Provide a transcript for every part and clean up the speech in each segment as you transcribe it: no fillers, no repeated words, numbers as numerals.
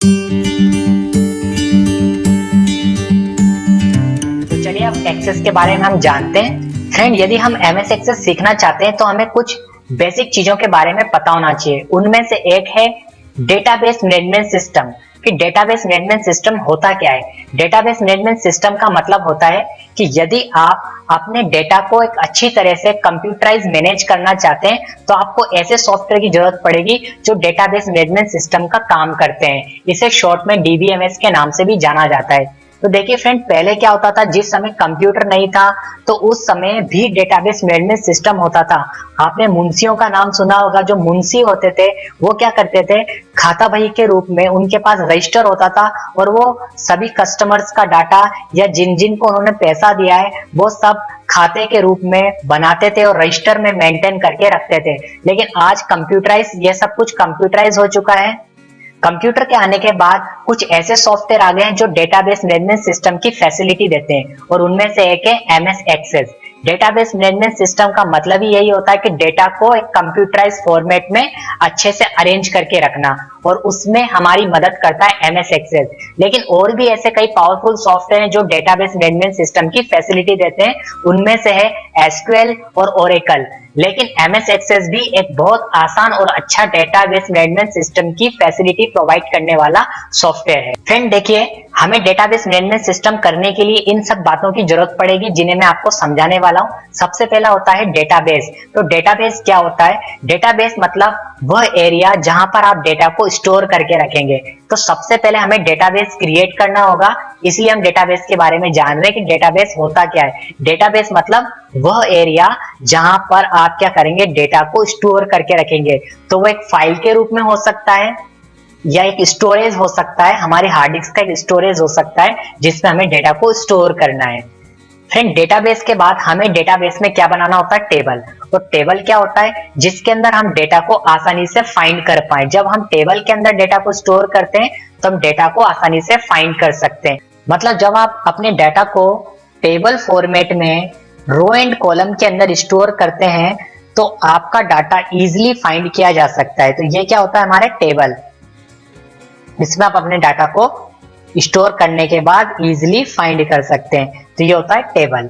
तो चलिए अब एक्सेस के बारे में हम जानते हैं। फ्रेंड, यदि हम एमएस एक्सेस सीखना चाहते हैं तो हमें कुछ बेसिक चीजों के बारे में पता होना चाहिए। उनमें से एक है डेटाबेस मैनेजमेंट सिस्टम। कि डेटाबेस मैनेजमेंट सिस्टम होता क्या है। डेटाबेस मैनेजमेंट सिस्टम का मतलब होता है कि यदि आप अपने डेटा को एक अच्छी तरह से कंप्यूटराइज मैनेज करना चाहते हैं तो आपको ऐसे सॉफ्टवेयर की जरूरत पड़ेगी जो डेटाबेस मैनेजमेंट सिस्टम का काम करते हैं। इसे शॉर्ट में डीबीएमएस के नाम से भी जाना जाता है। तो देखिए फ्रेंड, पहले क्या होता था, जिस समय कंप्यूटर नहीं था तो उस समय भी डेटाबेस मैनेजमेंट सिस्टम होता था। आपने मुंशियों का नाम सुना होगा। जो मुंशी होते थे वो क्या करते थे, खाता बही के रूप में उनके पास रजिस्टर होता था और वो सभी कस्टमर्स का डाटा या जिन जिन को उन्होंने पैसा दिया है वो सब खाते के रूप में बनाते थे और रजिस्टर में मेंटेन करके रखते थे। लेकिन आज कंप्यूटराइज, ये सब कुछ कंप्यूटराइज हो चुका है। कंप्यूटर के आने के बाद कुछ ऐसे सॉफ्टवेयर आ गए हैं जो डेटाबेस मैनेजमेंट सिस्टम की फैसिलिटी देते हैं और उनमें से एक है MS Access. Database management system का मतलब ही यही होता है कि डेटा को एक कंप्यूटराइज फॉर्मेट में अच्छे से अरेंज करके रखना, और उसमें हमारी मदद करता है एमएस एक्सेस। लेकिन और भी ऐसे कई पावरफुल सॉफ्टवेयर हैं जो डेटाबेस मैनेजमेंट सिस्टम की फैसिलिटी देते हैं। उनमें से है एसक्यूएल और ओरेकल। लेकिन एमएस एक्सेस भी एक बहुत आसान और अच्छा डेटाबेस मैनेजमेंट सिस्टम की फैसिलिटी प्रोवाइड करने वाला सॉफ्टवेयर है। फ्रेंड देखिए, हमें डेटाबेस मैनेजमेंट सिस्टम करने के लिए इन सब बातों की जरूरत पड़ेगी जिन्हें मैं आपको समझाने वाला हूं। सबसे पहला होता है डेटाबेस। तो डेटाबेस क्या होता है? डेटाबेस मतलब वह एरिया जहां पर आप डेटा को स्टोर करके रखेंगे। तो सबसे पहले हमें डेटाबेस क्रिएट करना होगा, इसलिए हम डेटाबेस के बारे में जान रहे हैं कि डेटाबेस होता क्या है। डेटाबेस मतलब वह एरिया जहां पर आप क्या करेंगे, डेटा को स्टोर करके रखेंगे। तो वो एक फाइल के रूप में हो सकता है या एक स्टोरेज हो सकता है, हमारे हार्ड डिस्क का एक स्टोरेज हो सकता है जिसमें हमें डेटा को स्टोर करना है। फ्रेंड, डेटाबेस के बाद हमें डेटाबेस में क्या बनाना होता है? टेबल। तो टेबल क्या होता है? जिसके अंदर हम डेटा को आसानी से फाइंड कर पाए। जब हम टेबल के अंदर डेटा को स्टोर करते हैं तो हम डेटा को आसानी से फाइंड कर सकते हैं। मतलब जब आप अपने डेटा को टेबल फॉर्मेट में रो एंड कॉलम के अंदर स्टोर करते हैं तो आपका डाटा इजीली फाइंड किया जा सकता है। तो ये क्या होता है? हमारे टेबल, इसमें आप अपने डाटा को स्टोर करने के बाद इजीली फाइंड कर सकते हैं। तो ये होता है टेबल।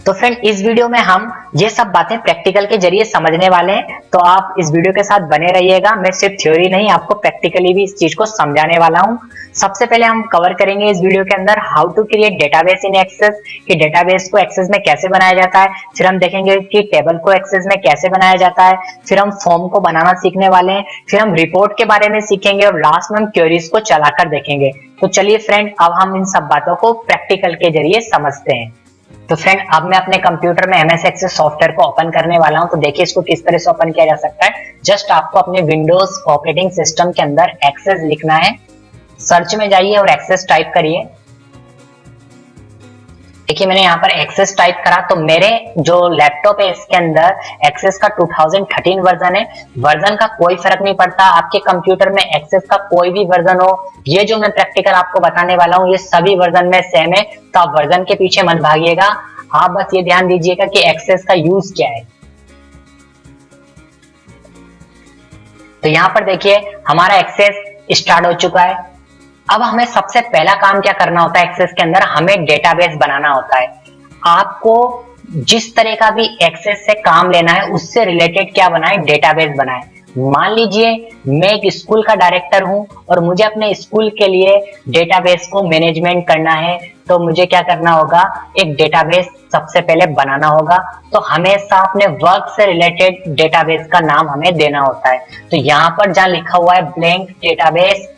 तो फ्रेंड, इस वीडियो में हम ये सब बातें प्रैक्टिकल के जरिए समझने वाले हैं, तो आप इस वीडियो के साथ बने रहिएगा। मैं सिर्फ थ्योरी नहीं, आपको प्रैक्टिकली भी इस चीज को समझाने वाला हूं। सबसे पहले हम कवर करेंगे इस वीडियो के अंदर how to create database in Access, कि डेटाबेस को एक्सेस में कैसे बनाया जाता है। फिर हम देखेंगे कि टेबल को एक्सेस में कैसे बनाया जाता है। फिर हम फॉर्म को बनाना सीखने वाले हैं। फिर हम रिपोर्ट के बारे में सीखेंगे और लास्ट में हम क्वेरीज को चलाकर देखेंगे। तो चलिए फ्रेंड, अब हम इन सब बातों को प्रैक्टिकल के जरिए समझते हैं। तो फ्रेंड, अब मैं अपने कंप्यूटर में एमएस एक्सेस सॉफ्टवेयर को ओपन करने वाला हूं। तो देखिए इसको किस तरह से ओपन किया जा सकता है। जस्ट आपको अपने विंडोज ऑपरेटिंग सिस्टम के अंदर एक्सेस लिखना है, सर्च में जाइए और एक्सेस टाइप करिए। देखिए मैंने यहाँ पर एक्सेस टाइप करा तो मेरे जो लैपटॉप है इसके अंदर एक्सेस का 2013 वर्जन है। वर्जन का कोई फर्क नहीं पड़ता, आपके कंप्यूटर में एक्सेस का कोई भी वर्जन हो। ये जो मैं प्रैक्टिकल आपको बताने वाला हूँ ये सभी वर्जन में सेम है, तो आप वर्जन के पीछे मत भागिएगा। आप बस ये ध्यान दीजिएगा कि एक्सेस का यूज क्या है। तो यहाँ पर देखिए हमारा एक्सेस स्टार्ट हो चुका है। अब हमें सबसे पहला काम क्या करना होता है एक्सेस के अंदर, हमें डेटाबेस बनाना होता है। आपको जिस तरह का भी एक्सेस से काम लेना है उससे रिलेटेड क्या बनाए, डेटाबेस बनाए। मान लीजिए मैं एक स्कूल का डायरेक्टर हूं और मुझे अपने स्कूल के लिए डेटाबेस को मैनेजमेंट करना है, तो मुझे क्या करना होगा, एक डेटाबेस सबसे पहले बनाना होगा। तो हमेशा अपने वर्क से रिलेटेड डेटाबेस का नाम हमें देना होता है। तो यहाँ पर जहां लिखा हुआ है ब्लैंक डेटाबेस,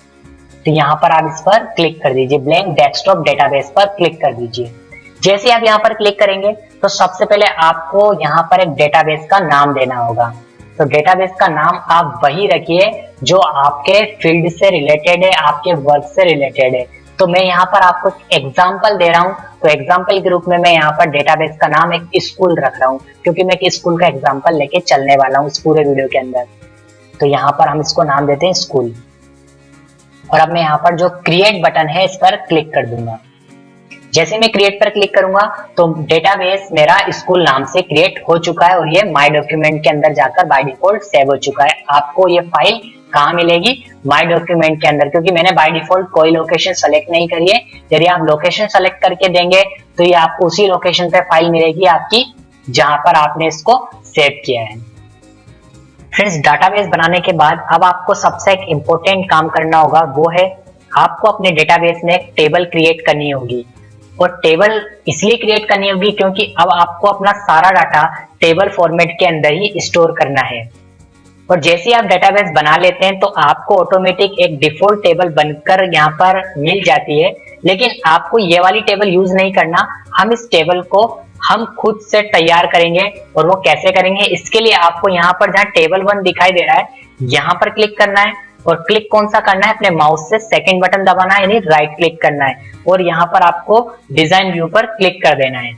तो यहाँ पर आप इस पर क्लिक कर दीजिए, ब्लैंक डेस्कटॉप डेटाबेस पर क्लिक कर दीजिए। जैसे आप यहाँ पर क्लिक करेंगे तो सबसे पहले आपको यहाँ पर एक डेटाबेस का नाम देना होगा। तो डेटाबेस का नाम आप वही रखिए जो आपके फील्ड से रिलेटेड है, आपके वर्क से रिलेटेड है। तो मैं यहाँ पर आपको एग्जाम्पल दे रहा हूँ, तो एग्जाम्पल के रूप में मैं यहाँ पर डेटाबेस का नाम एक स्कूल रख रहा हूँ, क्योंकि मैं एक स्कूल का एग्जाम्पल लेके चलने वाला हूँ इस पूरे वीडियो के अंदर। तो यहाँ पर हम इसको नाम देते हैं स्कूल। और अब मैं यहाँ पर जो क्रिएट बटन है इस पर क्लिक कर दूंगा। जैसे मैं क्रिएट पर क्लिक करूंगा तो डेटाबेस मेरा स्कूल नाम से क्रिएट हो चुका है और ये माय डॉक्यूमेंट के अंदर जाकर बाय डिफॉल्ट सेव हो चुका है। आपको ये फाइल कहाँ मिलेगी? माय डॉक्यूमेंट के अंदर, क्योंकि मैंने बाय डिफॉल्ट कोई लोकेशन सेलेक्ट नहीं करी है। यदि आप लोकेशन सेलेक्ट करके देंगे तो ये आपको उसी लोकेशन पे फाइल मिलेगी आपकी जहां पर आपने इसको सेव किया है। फ्रेंड्स, डाटाबेस बनाने के बाद अब आपको सबसे एक इम्पोर्टेंट काम करना होगा, वो है आपको अपने डेटाबेस में एक टेबल क्रिएट करनी होगी। और टेबल इसलिए क्रिएट करनी होगी क्योंकि अब आपको अपना सारा डाटा टेबल फॉर्मेट के अंदर ही स्टोर करना है। और जैसे ही आप डेटाबेस बना लेते हैं तो आपको ऑटोमेटिक एक डिफॉल्ट टेबल बनकर यहाँ पर मिल जाती है, लेकिन आपको ये वाली टेबल यूज नहीं करना। हम इस टेबल को हम खुद से तैयार करेंगे। और वो कैसे करेंगे, इसके लिए आपको यहाँ पर जहाँ टेबल 1 दिखाई दे रहा है यहाँ पर क्लिक करना है। और क्लिक कौन सा करना है, अपने माउस से सेकंड बटन दबाना है, यानी राइट क्लिक करना है। और यहाँ पर आपको डिजाइन व्यू पर क्लिक कर देना है।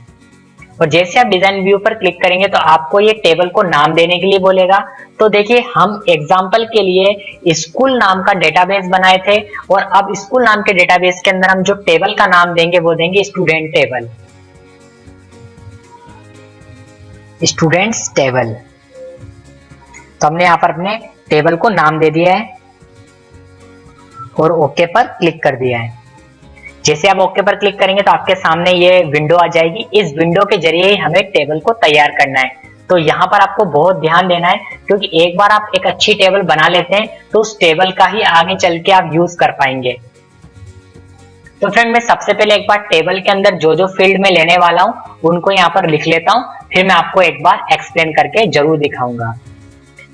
और जैसे आप डिजाइन व्यू पर क्लिक करेंगे तो आपको ये टेबल को नाम देने के लिए बोलेगा। तो देखिए, हम एग्जांपल के लिए स्कूल नाम का डेटाबेस बनाए थे, और अब स्कूल नाम के डेटाबेस के अंदर हम जो टेबल का नाम देंगे वो देंगे स्टूडेंट टेबल, स्टूडेंट्स टेबल। तो हमने यहाँ पर अपने टेबल को नाम दे दिया है और ओके पर क्लिक कर दिया है। जैसे आप ओके पर क्लिक करेंगे तो आपके सामने ये विंडो आ जाएगी। इस विंडो के जरिए ही हमें टेबल को तैयार करना है। तो यहाँ पर आपको बहुत ध्यान देना है, क्योंकि एक बार आप एक अच्छी टेबल बना लेते हैं तो उस टेबल का ही आगे चल के आप यूज कर पाएंगे। तो फ्रेंड, मैं सबसे पहले एक बार टेबल के अंदर जो जो फील्ड में लेने वाला हूँ उनको यहाँ पर लिख लेता हूँ, फिर मैं आपको एक बार एक्सप्लेन करके जरूर दिखाऊंगा।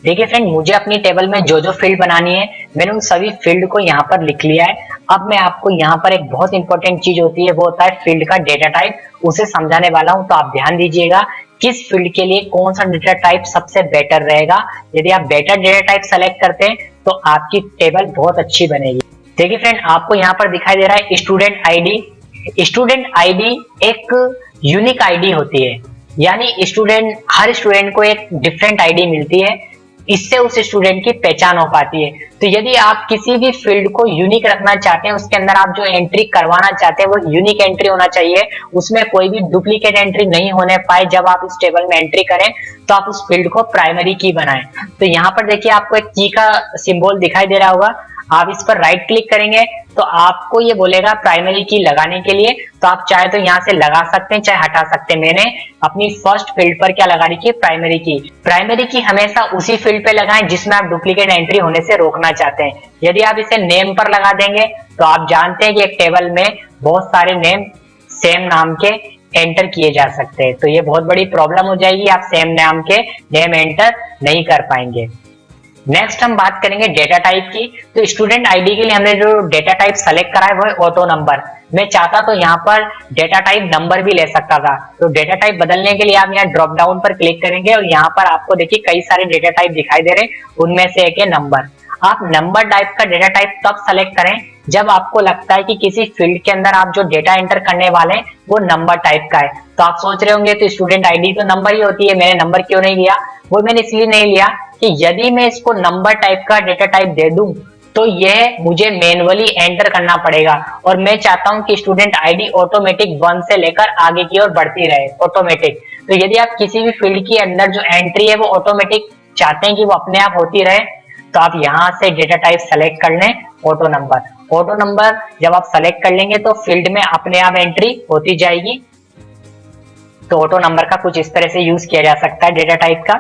देखिए फ्रेंड, मुझे अपनी टेबल में जो जो फील्ड बनानी है मैंने उन सभी फील्ड को यहाँ पर लिख लिया है। अब मैं आपको यहाँ पर एक बहुत इंपॉर्टेंट चीज होती है, वो होता है फील्ड का डेटा टाइप, उसे समझाने वाला हूँ। तो आप ध्यान दीजिएगा किस फील्ड के लिए कौन सा डेटा टाइप सबसे बेटर रहेगा। यदि आप बेटर डेटा टाइप सेलेक्ट करते हैं तो आपकी टेबल बहुत अच्छी बनेगी। देखिए फ्रेंड, आपको यहाँ पर दिखाई दे रहा है स्टूडेंट आईडी। स्टूडेंट आईडी एक यूनिक आईडी होती है, यानी हर स्टूडेंट को एक डिफरेंट आईडी मिलती है। इससे उस स्टूडेंट की पहचान हो पाती है। तो यदि आप किसी भी फील्ड को यूनिक रखना चाहते हैं, उसके अंदर आप जो एंट्री करवाना चाहते हैं वो यूनिक एंट्री होना चाहिए, उसमें कोई भी डुप्लीकेट एंट्री नहीं होने पाए। जब आप इस टेबल में एंट्री करें तो आप उस फील्ड को प्राइमरी की बनाएं। तो यहाँ पर देखिए, आपको एक की का सिंबल दिखाई दे रहा होगा। आप इस पर राइट क्लिक करेंगे तो आपको ये बोलेगा प्राइमरी की लगाने के लिए। तो आप चाहे तो यहाँ से लगा सकते हैं, चाहे हटा सकते हैं। मैंने अपनी फर्स्ट फील्ड पर क्या लगा रखी है, प्राइमरी की। प्राइमरी की हमेशा उसी फील्ड पे लगाएं जिसमें आप डुप्लीकेट एंट्री होने से रोकना चाहते हैं। यदि आप इसे नेम पर लगा देंगे तो आप जानते हैं कि एक टेबल में बहुत सारे नेम सेम नाम के एंटर किए जा सकते हैं। तो ये बहुत बड़ी प्रॉब्लम हो जाएगी, आप सेम नाम के नेम एंटर नहीं कर पाएंगे। नेक्स्ट हम बात करेंगे डेटा टाइप की। तो स्टूडेंट आईडी के लिए हमने जो डेटा टाइप सेलेक्ट करा है वो है ऑटो नंबर। मैं चाहता तो यहाँ पर डेटा टाइप नंबर भी ले सकता था। तो डेटा टाइप बदलने के लिए आप यहाँ ड्रॉप डाउन पर क्लिक करेंगे और यहाँ पर आपको देखिए कई सारे डेटा टाइप दिखाई दे रहे हैं, उनमें से एक है नंबर। आप नंबर टाइप का डेटा टाइप तब सेलेक्ट करें जब आपको लगता है कि किसी फील्ड के अंदर आप जो डेटा एंटर करने वाले हैं वो नंबर टाइप का है। तो आप सोच रहे होंगे तो स्टूडेंट आईडी तो नंबर ही होती है, मैंने नंबर क्यों नहीं लिया? वो मैंने इसलिए नहीं लिया कि यदि मैं इसको नंबर टाइप का डेटा टाइप दे दूं तो यह मुझे मैन्युअली एंटर करना पड़ेगा, और मैं चाहता हूं कि स्टूडेंट आईडी ऑटोमेटिक 1 से लेकर आगे की ओर बढ़ती रहे, ऑटोमेटिक। तो यदि आप किसी भी फील्ड के अंदर जो एंट्री है वो ऑटोमेटिक चाहते हैं कि वो अपने आप होती रहे, तो आप यहां से डेटा टाइप सेलेक्ट कर लें ऑटो नंबर। ऑटो नंबर जब आप सेलेक्ट कर लेंगे तो फील्ड में अपने आप एंट्री होती जाएगी। तो ऑटो नंबर का कुछ इस तरह से यूज किया जा सकता है डेटा टाइप का।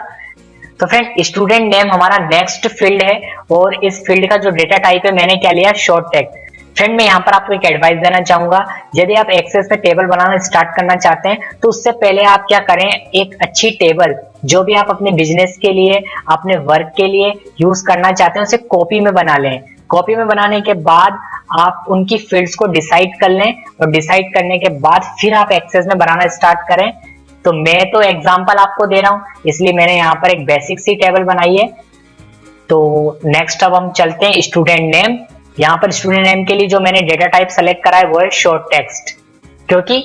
तो फ्रेंड, स्टूडेंट नेम हमारा नेक्स्ट फील्ड है, और इस फील्ड का जो डेटा टाइप है मैंने क्या लिया, शॉर्ट टेक्स्ट। फ्रेंड, मैं यहाँ पर आपको एक एडवाइस देना चाहूंगा। यदि आप एक्सेस में टेबल बनाना स्टार्ट करना चाहते हैं तो उससे पहले आप क्या करें, एक अच्छी टेबल जो भी आप अपने बिजनेस के लिए, अपने वर्क के लिए यूज करना चाहते हैं उसे कॉपी में बना लें। कॉपी में बनाने के बाद आप उनकी फील्ड्स को डिसाइड कर लें, और डिसाइड करने के बाद फिर आप एक्सेस में बनाना स्टार्ट करें। तो मैं तो एग्जांपल आपको दे रहा हूं, इसलिए मैंने यहाँ पर एक बेसिक सी टेबल बनाई है। तो नेक्स्ट अब हम चलते हैं स्टूडेंट नेम। यहाँ पर स्टूडेंट नेम के लिए जो मैंने डेटा टाइप सेलेक्ट करा है वो है शॉर्ट टेक्स्ट, क्योंकि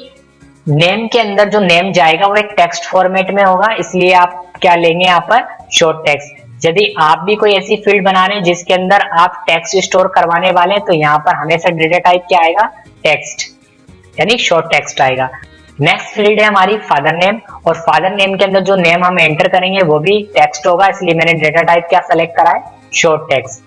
नेम के अंदर जो नेम जाएगा वो एक टेक्स्ट फॉर्मेट में होगा, इसलिए आप क्या लेंगे यहाँ पर, शॉर्ट टेक्स्ट। यदि आप भी कोई ऐसी फील्ड बना रहे हैं जिसके अंदर आप टेक्स्ट स्टोर करवाने वाले हैं तो यहाँ पर हमेशा डेटा टाइप क्या आएगा, टेक्स्ट, यानी शॉर्ट टेक्स्ट आएगा। नेक्स्ट फील्ड है हमारी फादर नेम, और फादर नेम के अंदर जो नेम हम एंटर करेंगे वो भी टेक्स्ट होगा, इसलिए मैंने डेटा टाइप क्या सेलेक्ट करा है, शॉर्ट टेक्स्ट।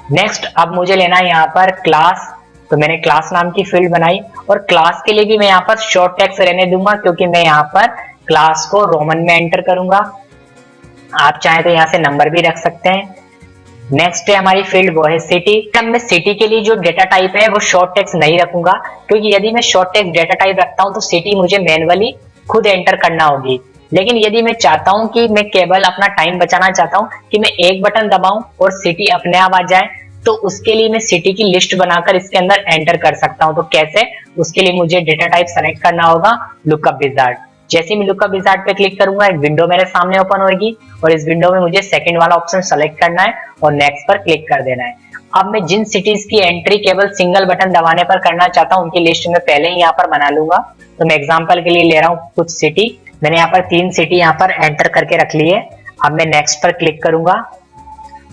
नेक्स्ट अब मुझे लेना है यहाँ पर क्लास, तो मैंने क्लास नाम की फील्ड बनाई और क्लास के लिए भी मैं यहाँ पर शॉर्ट टेक्स्ट रहने दूंगा क्योंकि मैं यहाँ पर क्लास को रोमन में एंटर करूंगा। आप चाहें तो यहाँ से नंबर भी रख सकते हैं। नेक्स्ट है हमारी फील्ड, वो है सिटी। अब मैं सिटी के लिए जो डेटा टाइप है वो शॉर्ट टेक्स्ट नहीं रखूंगा क्योंकि यदि मैं शॉर्ट टेक्स्ट डेटा टाइप रखता हूं तो सिटी मुझे मैन्युअली खुद एंटर करना होगी। लेकिन यदि मैं चाहता हूं कि मैं केवल अपना टाइम बचाना चाहता हूं कि मैं एक बटन दबाऊं और सिटी अपने आप आ जाए, तो उसके लिए मैं सिटी की लिस्ट बनाकर इसके अंदर एंटर कर सकता हूं। तो कैसे? उसके लिए मुझे डेटा टाइप सेलेक्ट करना होगा लुकअप विजार्ड। जैसे मैं लुकअप विजार्ड पे क्लिक करूंगा एक विंडो मेरे सामने ओपन होगी और इस विंडो में मुझे सेकंड वाला ऑप्शन सेलेक्ट करना है और नेक्स्ट पर क्लिक कर देना है। अब मैं जिन सिटीज की एंट्री केवल सिंगल बटन दबाने पर करना चाहता हूं उनकी लिस्ट में पहले ही यहाँ पर बना लूंगा। तो मैं एग्जांपल के लिए ले रहा हूँ कुछ सिटी। मैंने यहाँ पर 3 सिटी यहाँ पर एंटर करके रख ली है। अब मैं नेक्स्ट पर क्लिक करूंगा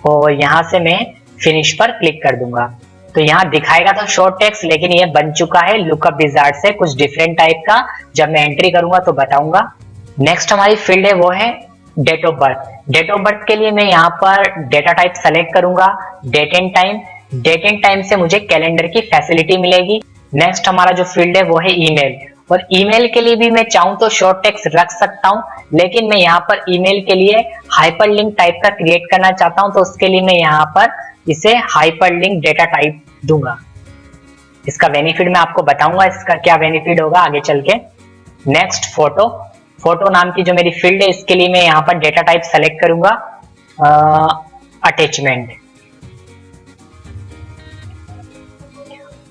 और यहाँ से मैं फिनिश पर क्लिक कर दूंगा। तो यहाँ दिखाएगा तो शॉर्ट टेक्स्ट, लेकिन ये बन चुका है लुकअप विजार्ड से कुछ डिफरेंट टाइप का। जब मैं एंट्री करूंगा तो बताऊंगा। नेक्स्ट हमारी फील्ड है वो है date of birth. Date of birth के लिए मैं यहाँ पर डेटा टाइप सेलेक्ट करूंगा date and time. Date and time से मुझे कैलेंडर की फैसिलिटी मिलेगी। नेक्स्ट हमारा जो फील्ड है वो है ईमेल, और ईमेल के लिए भी मैं चाहूं तो शॉर्ट टेक्स्ट रख सकता हूं, लेकिन मैं यहाँ पर ईमेल के लिए हाइपरलिंक टाइप का क्रिएट करना चाहता हूं, तो उसके लिए मैं यहाँ पर इसे हाइपरलिंक डेटा टाइप दूंगा। इसका बेनिफिट मैं आपको बताऊंगा, इसका क्या बेनिफिट होगा आगे चल के। Next photo. फोटो नाम की जो मेरी फील्ड है इसके लिए मैं यहाँ पर डेटा टाइप सेलेक्ट करूंगा अटैचमेंट।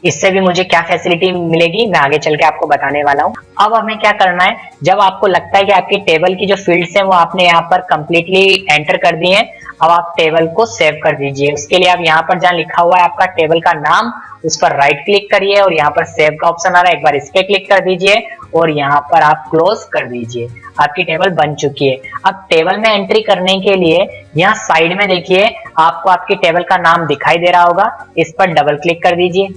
इससे भी मुझे क्या फैसिलिटी मिलेगी मैं आगे चल के आपको बताने वाला हूं। अब हमें क्या करना है, जब आपको लगता है कि आपकी टेबल की जो फील्ड्स हैं वो आपने यहाँ पर कंप्लीटली एंटर कर दी हैं, अब आप टेबल को सेव कर दीजिए। उसके लिए आप यहाँ पर जहाँ लिखा हुआ है आपका टेबल का नाम, उस पर राइट क्लिक करिए और यहाँ पर सेव का ऑप्शन आ रहा है, एक बार इस पे क्लिक कर दीजिए और यहाँ पर आप क्लोज कर दीजिए। आपकी टेबल बन चुकी है। अब टेबल में एंट्री करने के लिए यहाँ साइड में देखिए आपको आपकी टेबल का नाम दिखाई दे रहा होगा, इस पर डबल क्लिक कर दीजिए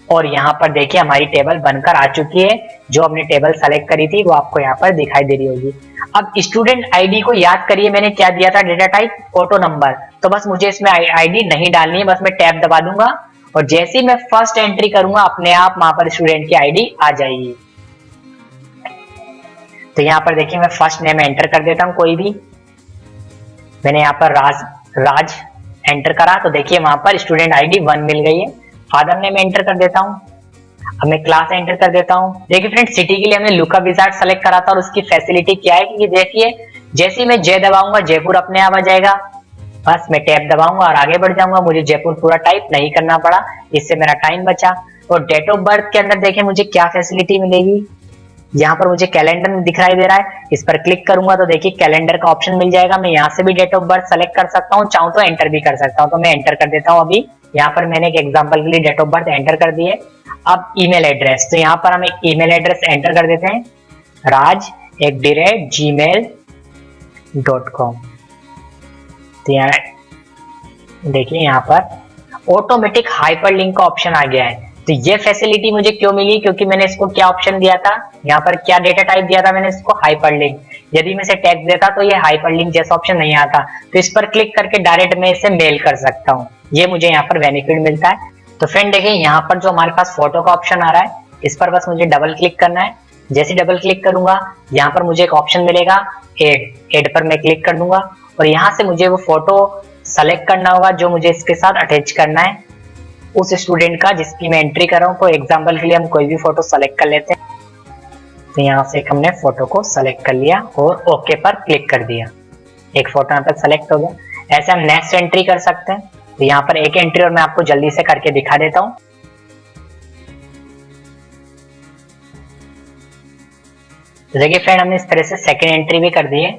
और यहाँ पर देखिए हमारी टेबल बनकर आ चुकी है। जो हमने टेबल सेलेक्ट करी थी वो आपको यहाँ पर दिखाई दे रही होगी। अब स्टूडेंट आईडी को याद करिए, मैंने क्या दिया था डेटा टाइप ऑटो नंबर, तो बस मुझे इसमें आईडी नहीं डालनी है, बस मैं टैब दबा दूंगा और जैसे ही मैं फर्स्ट एंट्री करूंगा अपने आप वहां पर स्टूडेंट की आईडी आ जाएगी। तो यहाँ पर देखिए मैं फर्स्ट नेम एंटर कर देता हूँ कोई भी। मैंने यहाँ पर राज एंटर करा तो देखिए वहां पर स्टूडेंट आईडी 1 मिल गई है। फादर नेम एंटर कर देता हूँ। अब मैं क्लास एंटर कर देता हूँ। देखिए फ्रेंड, सिटी के लिए हमने लुकअप विजार्ड सेलेक्ट करा था और उसकी फैसिलिटी क्या है कि देखिए जैसे ही मैं जय दबाऊंगा जयपुर अपने आप आ जाएगा। बस मैं टैब दबाऊंगा और आगे बढ़ जाऊंगा, मुझे जयपुर पूरा टाइप नहीं करना पड़ा, इससे मेरा टाइम बचा। और डेट ऑफ बर्थ के अंदर देखिए मुझे क्या फैसिलिटी मिलेगी। यहाँ पर मुझे कैलेंडर दिखाई दे रहा है, इस पर क्लिक करूंगा तो देखिए कैलेंडर का ऑप्शन मिल जाएगा। मैं यहाँ से भी डेट ऑफ बर्थ सेलेक्ट कर सकता हूँ, चाहूँ तो एंटर भी कर सकता हूँ। तो मैं एंटर कर देता हूँ। अभी यहाँ पर मैंने एक एग्जांपल के लिए डेट ऑफ बर्थ एंटर कर दिए। अब ईमेल एड्रेस, तो यहाँ पर हम एक ईमेल एड्रेस एंटर कर देते हैं, raj@gmail.com। तो यहाँ देखिए यहाँ पर ऑटोमेटिक हाइपरलिंक का ऑप्शन आ गया है। तो ये फैसिलिटी मुझे क्यों मिली, क्योंकि मैंने इसको क्या ऑप्शन दिया था, यहाँ पर क्या डेटा टाइप दिया था मैंने इसको हाइपरलिंक। यदि मैं इसे टेक्स्ट देता तो ये हाइपरलिंक जैसा ऑप्शन नहीं आता, तो इस पर क्लिक करके डायरेक्ट मैं इसे मेल कर सकता हूँ। ये मुझे यहाँ पर बेनिफिट मिलता है। तो फ्रेंड देखिए यहाँ पर जो हमारे पास फोटो का ऑप्शन आ रहा है, इस पर बस मुझे डबल क्लिक करना है। जैसे डबल क्लिक करूंगा यहाँ पर मुझे एक ऑप्शन मिलेगा एड पर मैं क्लिक कर दूंगा और यहाँ से मुझे वो फोटो सेलेक्ट करना होगा जो मुझे इसके साथ अटैच करना है उस स्टूडेंट का जिसकी मैं एंट्री कर रहा हूँ। तो एग्जांपल के लिए हम कोई भी फोटो सेलेक्ट कर लेते हैं। तो यहाँ से हमने फोटो को सेलेक्ट कर लिया और ओके पर क्लिक कर दिया, एक फोटो यहाँ पर सेलेक्ट हो गया। ऐसे हम नेक्स्ट एंट्री कर सकते हैं। तो यहाँ पर एक एंट्री और मैं आपको जल्दी से करके दिखा देता हूँ। तो देखिए फ्रेंड, हमने इस तरह से सेकेंड एंट्री भी कर दी है।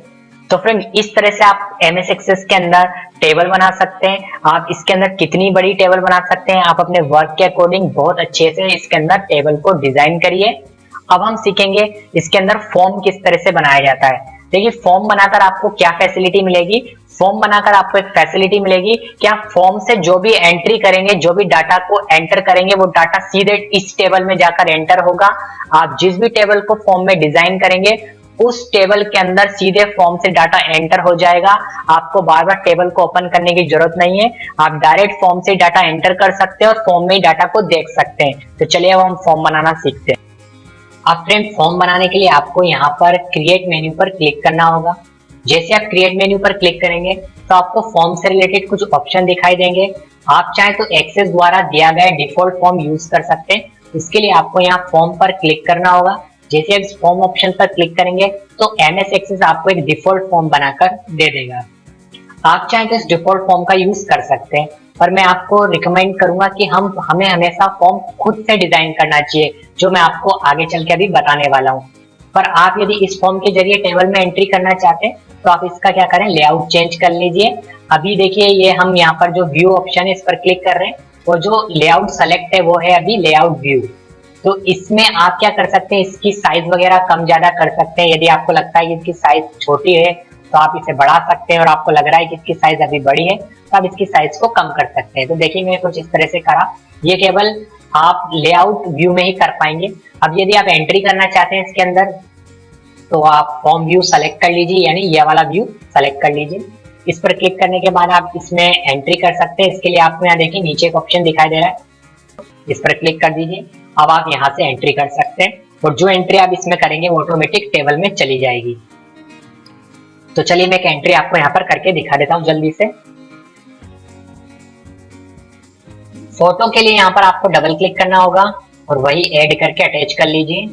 तो फ्रेंड इस तरह से आप MS एक्सेस के अंदर टेबल बना सकते हैं। आप इसके अंदर कितनी बड़ी टेबल बना सकते हैं, आप अपने वर्क के अकॉर्डिंग बहुत अच्छे से इसके अंदर टेबल को डिजाइन करिए। अब हम सीखेंगे इसके अंदर फॉर्म किस तरह से बनाया जाता है। देखिए फॉर्म बनाकर आपको क्या फैसिलिटी मिलेगी, फॉर्म बनाकर आपको एक फैसिलिटी मिलेगी कि आप फॉर्म से जो भी एंट्री करेंगे, जो भी डाटा को एंटर करेंगे, वो डाटा सीधे इस टेबल में जाकर एंटर होगा। आप जिस भी टेबल को फॉर्म में डिजाइन करेंगे उस टेबल के अंदर सीधे फॉर्म से डाटा एंटर हो जाएगा। आपको बार बार टेबल को ओपन करने की जरूरत नहीं है, आप डायरेक्ट फॉर्म से डाटा एंटर कर सकते हैं और फॉर्म में ही डाटा को देख सकते हैं। तो चलिए अब हम फॉर्म बनाना सीखते हैं। अब फ्रेंड फॉर्म बनाने के लिए आपको यहाँ पर क्रिएट मेन्यू पर क्लिक करना होगा। जैसे आप क्रिएट मेन्यू पर क्लिक करेंगे तो आपको फॉर्म से रिलेटेड कुछ ऑप्शन दिखाई देंगे। आप चाहें तो एक्सेस द्वारा दिया गया डिफॉल्ट फॉर्म यूज कर सकते हैं। इसके लिए आपको यहाँ फॉर्म पर क्लिक करना होगा। जैसे आप इस फॉर्म ऑप्शन पर क्लिक करेंगे तो MS एक्सेस आपको एक डिफॉल्ट फॉर्म बनाकर दे देगा। आप चाहें तो इस डिफॉल्ट फॉर्म का यूज कर सकते हैं, पर मैं आपको रिकमेंड करूंगा कि हमें हमेशा फॉर्म खुद से डिजाइन करना चाहिए, जो मैं आपको आगे चल के अभी बताने वाला हूँ। पर आप यदि इस फॉर्म के जरिए टेबल में एंट्री करना चाहते हैं तो आप इसका क्या करें, लेआउट चेंज कर लीजिए। अभी देखिए ये हम यहाँ पर जो व्यू ऑप्शन है इस पर क्लिक कर रहे हैं और जो लेआउट सेलेक्ट है वो है अभी लेआउट व्यू। तो इसमें आप क्या कर सकते हैं, इसकी साइज वगैरह कम ज्यादा कर सकते हैं। यदि आपको लगता है कि इसकी साइज छोटी है तो आप इसे बढ़ा सकते हैं, और आपको लग रहा है कि इसकी साइज अभी बड़ी है तो आप इसकी साइज को कम कर सकते हैं। तो देखिए मैं कुछ इस तरह से करा, ये केवल आप लेआउट व्यू में ही कर पाएंगे। अब यदि आप एंट्री करना चाहते हैं इसके अंदर तो आप फॉर्म व्यू सेलेक्ट कर लीजिए, यानी ये वाला व्यू सेलेक्ट कर लीजिए। इस पर क्लिक करने के बाद आप इसमें एंट्री कर सकते हैं। इसके लिए आपको यहाँ देखिए नीचे एक ऑप्शन दिखाई दे रहा है, इस पर क्लिक कर दीजिए। अब आप यहाँ से एंट्री कर सकते हैं और जो एंट्री आप इसमें करेंगे वो ऑटोमेटिक टेबल में चली जाएगी। तो चलिए मैं एक एंट्री आपको यहाँ पर करके दिखा देता हूँ जल्दी से। फोटो के लिए यहाँ पर आपको डबल क्लिक करना होगा और वही ऐड करके अटैच कर लीजिए।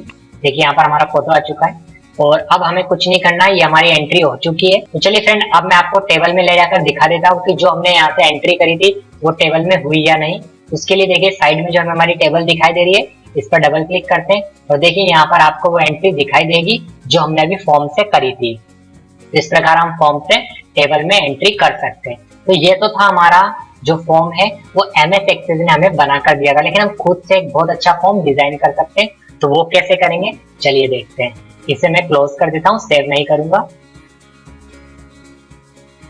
देखिए यहाँ पर हमारा फोटो आ चुका है और अब हमें कुछ नहीं करना है, ये हमारी एंट्री हो चुकी है। तो चलिए फ्रेंड अब मैं आपको टेबल में ले जाकर दिखा देता हूँ कि जो हमने यहाँ से एंट्री करी थी वो टेबल में हुई या नहीं। उसके लिए देखिए साइड में जो हमें हमारी टेबल दिखाई दे रही है इस पर डबल क्लिक करते हैं और देखिए यहाँ पर आपको वो एंट्री दिखाई देगी जो हमने अभी फॉर्म से करी थी। इस प्रकार हम फॉर्म से टेबल में एंट्री कर सकते हैं। तो ये तो था हमारा जो फॉर्म है वो MS एक्सेस ने हमें बनाकर दिया था, लेकिन हम खुद से एक बहुत अच्छा फॉर्म डिजाइन कर सकते हैं। तो वो कैसे करेंगे चलिए देखते हैं। इसे मैं क्लोज कर देता हूँ, सेव नहीं करूंगा।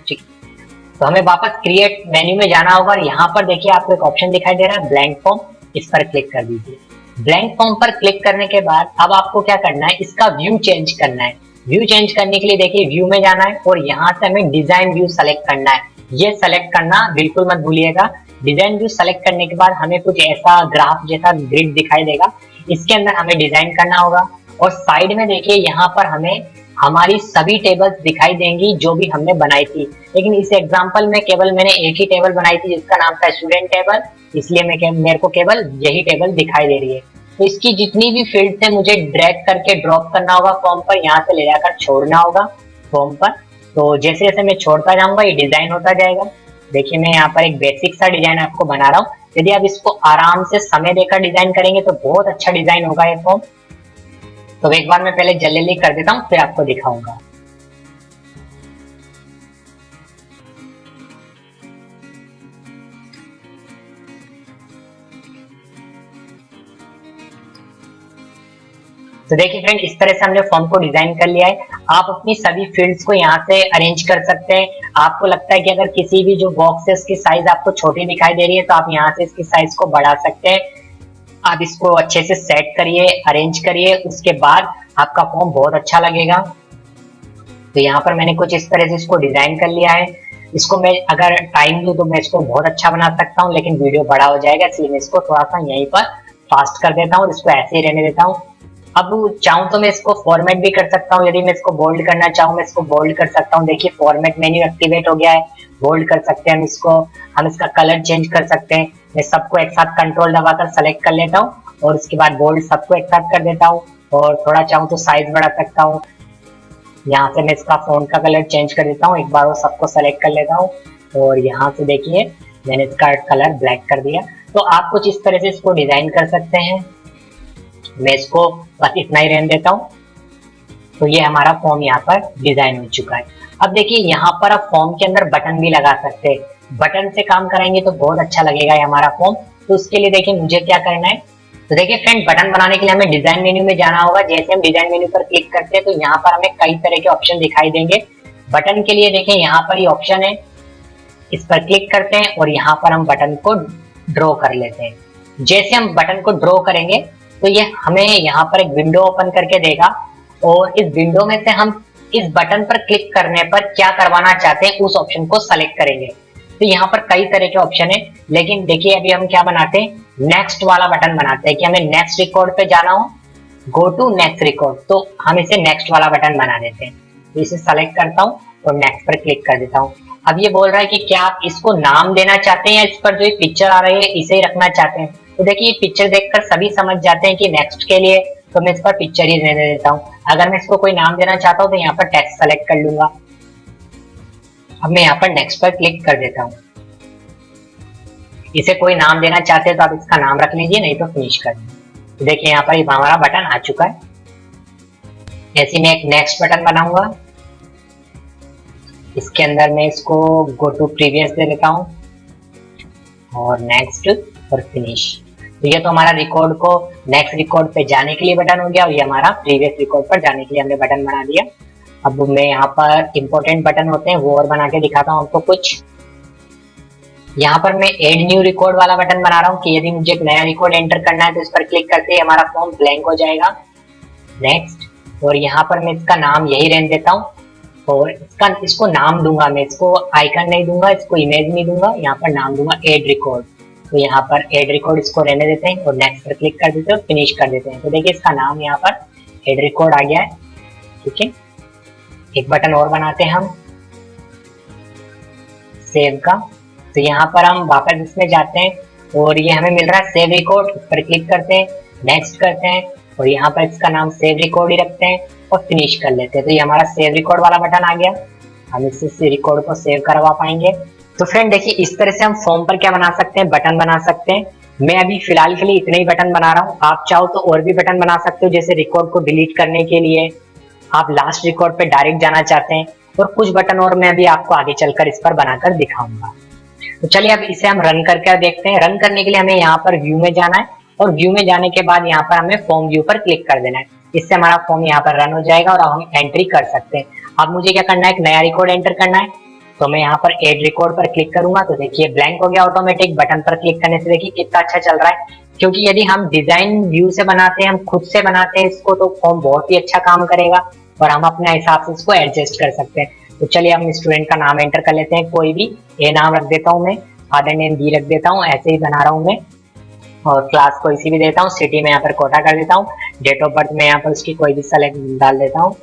ठीक, तो हमें वापस क्रिएट मेन्यू में जाना होगा और यहाँ पर देखिए आपको एक ऑप्शन दिखाई दे रहा है ब्लैंक फॉर्म, इस पर क्लिक कर दीजिए। ब्लैंक फॉर्म पर क्लिक करने के बाद अब आपको क्या करना है, इसका व्यू चेंज करना है। व्यू चेंज करने के लिए देखिए व्यू में जाना है और यहाँ से हमें डिजाइन व्यू सेलेक्ट करना है। ये सेलेक्ट करना बिल्कुल मत भूलिएगा। डिजाइन व्यू सेलेक्ट करने के बाद हमें कुछ ऐसा ग्राफ जैसा ग्रिड दिखाई देगा, इसके अंदर हमें डिजाइन करना होगा। और साइड में देखिए यहाँ पर हमें हमारी सभी टेबल्स दिखाई देंगी जो भी हमने बनाई थी, लेकिन इस एग्जांपल में केवल मैंने एक ही टेबल बनाई थी जिसका नाम था स्टूडेंट टेबल, इसलिए मेरे को केवल यही टेबल दिखाई दे रही है। तो इसकी जितनी भी फील्ड है मुझे ड्रैग करके ड्रॉप करना होगा फॉर्म पर, यहाँ से ले जाकर छोड़ना होगा फॉर्म पर। तो जैसे जैसे मैं छोड़ता जाऊंगा ये डिजाइन होता जाएगा। देखिए मैं यहाँ पर एक बेसिक सा डिजाइन आपको बना रहा हूँ। यदि आप इसको आराम से समय देकर डिजाइन करेंगे तो बहुत अच्छा डिजाइन होगा ये फॉर्म। तो एक बार मैं पहले जल्दी कर देता हूँ फिर आपको दिखाऊंगा। तो देखिए फ्रेंड इस तरह से हमने फॉर्म को डिजाइन कर लिया है। आप अपनी सभी फील्ड्स को यहाँ से अरेंज कर सकते हैं। आपको लगता है कि अगर किसी भी जो बॉक्स है उसकी साइज आपको छोटी दिखाई दे रही है तो आप यहाँ से इसकी साइज को बढ़ा सकते हैं। आप इसको अच्छे से सेट करिए, अरेंज करिए, उसके बाद आपका फॉर्म बहुत अच्छा लगेगा। तो यहाँ पर मैंने कुछ इस तरह से इसको डिजाइन कर लिया है। इसको मैं अगर टाइम दूं तो मैं इसको बहुत अच्छा बना सकता हूँ, लेकिन वीडियो बड़ा हो जाएगा इसलिए मैं इसको थोड़ा सा यहीं पर फास्ट कर देता हूँ और इसको ऐसे ही रहने देता हूँ। अब चाहूं तो मैं इसको फॉर्मेट भी कर सकता हूँ। यदि मैं इसको बोल्ड करना चाहूँ मैं इसको बोल्ड कर सकता हूँ। देखिए फॉर्मेट मेन्यू एक्टिवेट हो गया है, बोल्ड कर सकते हैं हम इसको। हम इसका कलर चेंज कर सकते हैं। मैं सबको एक साथ कंट्रोल दबाकर सेलेक्ट कर लेता हूँ और उसके बाद बोल्ड सबको एक साथ कर देता हूँ और थोड़ा चाहूँ तो साइज बढ़ा सकता हूँ। यहाँ से मैं इसका फोंट का कलर चेंज कर देता हूँ, एक बार वो सबको सेलेक्ट कर लेता हूँ और यहाँ से देखिए मैंने इसका कलर ब्लैक कर दिया। तो आप कुछ इस तरह से इसको डिजाइन कर सकते हैं। मैं इसको बस इतना ही रहने देता हूँ। तो ये हमारा फॉर्म यहाँ पर डिजाइन हो चुका है। अब देखिए यहाँ पर आप फॉर्म के अंदर बटन भी लगा सकते हैं। बटन से काम कराएंगे तो बहुत अच्छा लगेगा ये हमारा फॉर्म। तो उसके लिए देखिए मुझे क्या करना है। तो देखिए फ्रेंड बटन बनाने के लिए हमें डिजाइन मेन्यू में जाना होगा। जैसे हम डिजाइन मेन्यू पर क्लिक करते हैं तो यहाँ पर हमें कई तरह के ऑप्शन दिखाई देंगे। बटन के लिए देखिए यहाँ पर ये ऑप्शन है, इस पर क्लिक करते हैं और यहाँ पर हम बटन को ड्रॉ कर लेते हैं। जैसे हम बटन को ड्रॉ करेंगे तो ये हमें यहाँ पर एक विंडो ओपन करके देगा और इस विंडो में से हम इस बटन पर क्लिक करने पर क्या करवाना चाहते हैं उस ऑप्शन को सेलेक्ट करेंगे। तो यहाँ पर कई तरह के ऑप्शन है, लेकिन देखिए अभी हम क्या बनाते हैं, नेक्स्ट वाला बटन बनाते हैं कि हमें नेक्स्ट रिकॉर्ड पे जाना हो, गो टू नेक्स्ट रिकॉर्ड, तो हम इसे नेक्स्ट वाला बटन बना देते हैं। तो इसे सेलेक्ट करता हूँ और नेक्स्ट पर क्लिक कर देता हूँ। अब ये बोल रहा है कि क्या आप इसको नाम देना चाहते हैं या इस पर जो पिक्चर आ रही है इसे ही रखना चाहते हैं। तो देखिए पिक्चर देखकर सभी समझ जाते हैं कि नेक्स्ट के लिए, तो मैं इस पर पिक्चर ही रहने देता हूँ। अगर मैं इसको कोई नाम देना चाहता हूँ तो यहाँ पर टेक्स्ट सेलेक्ट कर लूंगा। अब मैं यहाँ पर नेक्स्ट पर क्लिक कर देता हूँ। इसे कोई नाम देना चाहते हैं तो आप इसका नाम रख लीजिए, नहीं तो फिनिश कर दीजिए। तो देखिए यहाँ पर हमारा बटन आ चुका है। ऐसे मैं एक नेक्स्ट बटन बनाऊंगा, इसके अंदर मैं इसको गो टू प्रीवियस दे देता हूँ और नेक्स्ट और फिनिश। तो ये तो हमारा रिकॉर्ड को नेक्स्ट रिकॉर्ड पे जाने के लिए बटन हो गया और ये हमारा प्रीवियस रिकॉर्ड पर जाने के लिए हमने बटन बना दिया। अब मैं यहाँ पर इंपॉर्टेंट बटन होते हैं वो और बना के दिखाता हूँ आपको कुछ। यहाँ पर मैं एड न्यू रिकॉर्ड वाला बटन बना रहा हूँ कि यदि मुझे एक नया रिकॉर्ड एंटर करना है तो इस पर क्लिक करते ही हमारा फॉर्म ब्लैंक हो जाएगा। नेक्स्ट, और यहाँ पर मैं इसका नाम यही रहने देता हूँ और इसको नाम दूंगा, मैं इसको आइकन नहीं दूंगा, इसको इमेज नहीं दूंगा, यहाँ पर नाम दूंगा एड रिकॉर्ड। तो यहाँ पर एड रिकॉर्ड इसको रहने देते हैं और नेक्स्ट पर क्लिक कर देते हैं और फिनिश कर देते हैं। तो देखिए इसका नाम यहाँ पर एड रिकॉर्ड आ गया है। ठीक है, एक बटन और बनाते हैं हम सेव का। तो यहाँ पर हम वापस इसमें जाते हैं और ये हमें मिल रहा है सेव रिकॉर्ड, इस पर क्लिक करते हैं, नेक्स्ट करते हैं और यहाँ पर इसका नाम सेव रिकॉर्ड ही रखते हैं और फिनिश कर लेते हैं। तो ये हमारा सेव रिकॉर्ड वाला बटन आ गया, हम इससे रिकॉर्ड को सेव करवा पाएंगे। तो फ्रेंड देखिए इस तरह से हम फॉर्म पर क्या बना सकते हैं, बटन बना सकते हैं। मैं अभी फिलहाल के लिए इतने ही बटन बना रहा हूँ, आप चाहो तो और भी बटन बना सकते हो, जैसे रिकॉर्ड को डिलीट करने के लिए आप लास्ट रिकॉर्ड पे डायरेक्ट जाना चाहते हैं, और कुछ बटन और मैं अभी आपको आगे चलकर इस पर बनाकर दिखाऊंगा। तो चलिए अब इसे हम रन करके देखते हैं। रन करने के लिए हमें यहाँ पर व्यू में जाना है और व्यू में जाने के बाद यहाँ पर हमें फॉर्म व्यू पर क्लिक कर देना है। इससे हमारा फॉर्म यहाँ पर रन हो जाएगा और अब हम एंट्री कर सकते हैं। अब मुझे क्या करना है, एक नया रिकॉर्ड एंटर करना है। तो मैं यहाँ पर एड रिकॉर्ड पर क्लिक करूंगा तो देखिए ब्लैंक हो गया ऑटोमेटिक। बटन पर क्लिक करने से देखिए कितना अच्छा चल रहा है, क्योंकि यदि हम डिजाइन व्यू से बनाते हैं, हम खुद से बनाते हैं इसको, तो फॉर्म बहुत ही अच्छा काम करेगा और हम अपने हिसाब से इसको एडजस्ट कर सकते हैं। तो चलिए हम स्टूडेंट का नाम एंटर कर लेते हैं, कोई भी ए नाम रख देता हूँ मैं, फादर नेम बी रख देता हूँ, ऐसे ही बना रहा हूँ मैं। और क्लास कोई सी भी देता हूँ, सिटी में यहाँ पर कोटा कर देता हूँ, डेट ऑफ बर्थ में यहाँ पर उसकी कोई भी सेलेक्ट डाल देता हूँ।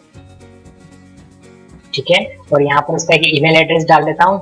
ठीक है, और यहाँ पर उसका एक ईमेल एड्रेस डाल देता हूँ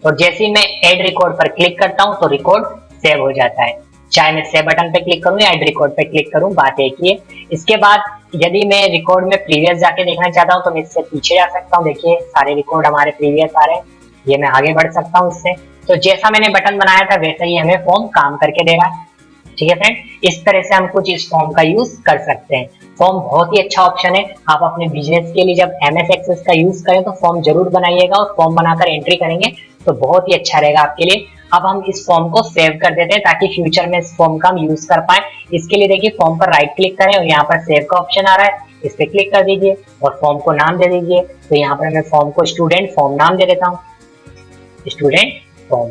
और जैसे ही मैं एड रिकॉर्ड पर क्लिक करता हूँ तो रिकॉर्ड सेव हो जाता है। चाहे मैं सेव बटन पे क्लिक करूँ या एड रिकॉर्ड पे क्लिक करूँ, बात एक ही है। इसके बाद यदि मैं रिकॉर्ड में प्रीवियस जाके देखना चाहता हूँ तो मैं इससे पीछे जा सकता हूँ। देखिए सारे रिकॉर्ड हमारे प्रीवियस आ रहे हैं, ये मैं आगे बढ़ सकता हूँ इससे। तो जैसा मैंने बटन बनाया था वैसे ही हमें फॉर्म काम करके दे रहा है। ठीक है फ्रेंड, इस तरह से हम कुछ इस फॉर्म का यूज कर सकते हैं। फॉर्म बहुत ही अच्छा ऑप्शन है, आप अपने बिजनेस के लिए जब एमएस एक्सेस का यूज करें तो फॉर्म जरूर बनाइएगा और फॉर्म बनाकर एंट्री करेंगे तो बहुत ही अच्छा रहेगा आपके लिए। अब हम इस फॉर्म को सेव कर देते हैं ताकि फ्यूचर में इस फॉर्म का हम यूज कर पाए। इसके लिए देखिए फॉर्म पर राइट क्लिक करें और यहाँ पर सेव का ऑप्शन आ रहा है, इस पे क्लिक कर दीजिए और फॉर्म को नाम दे दीजिए। तो यहाँ पर मैं फॉर्म को स्टूडेंट फॉर्म नाम दे देता हूँ, स्टूडेंट फॉर्म।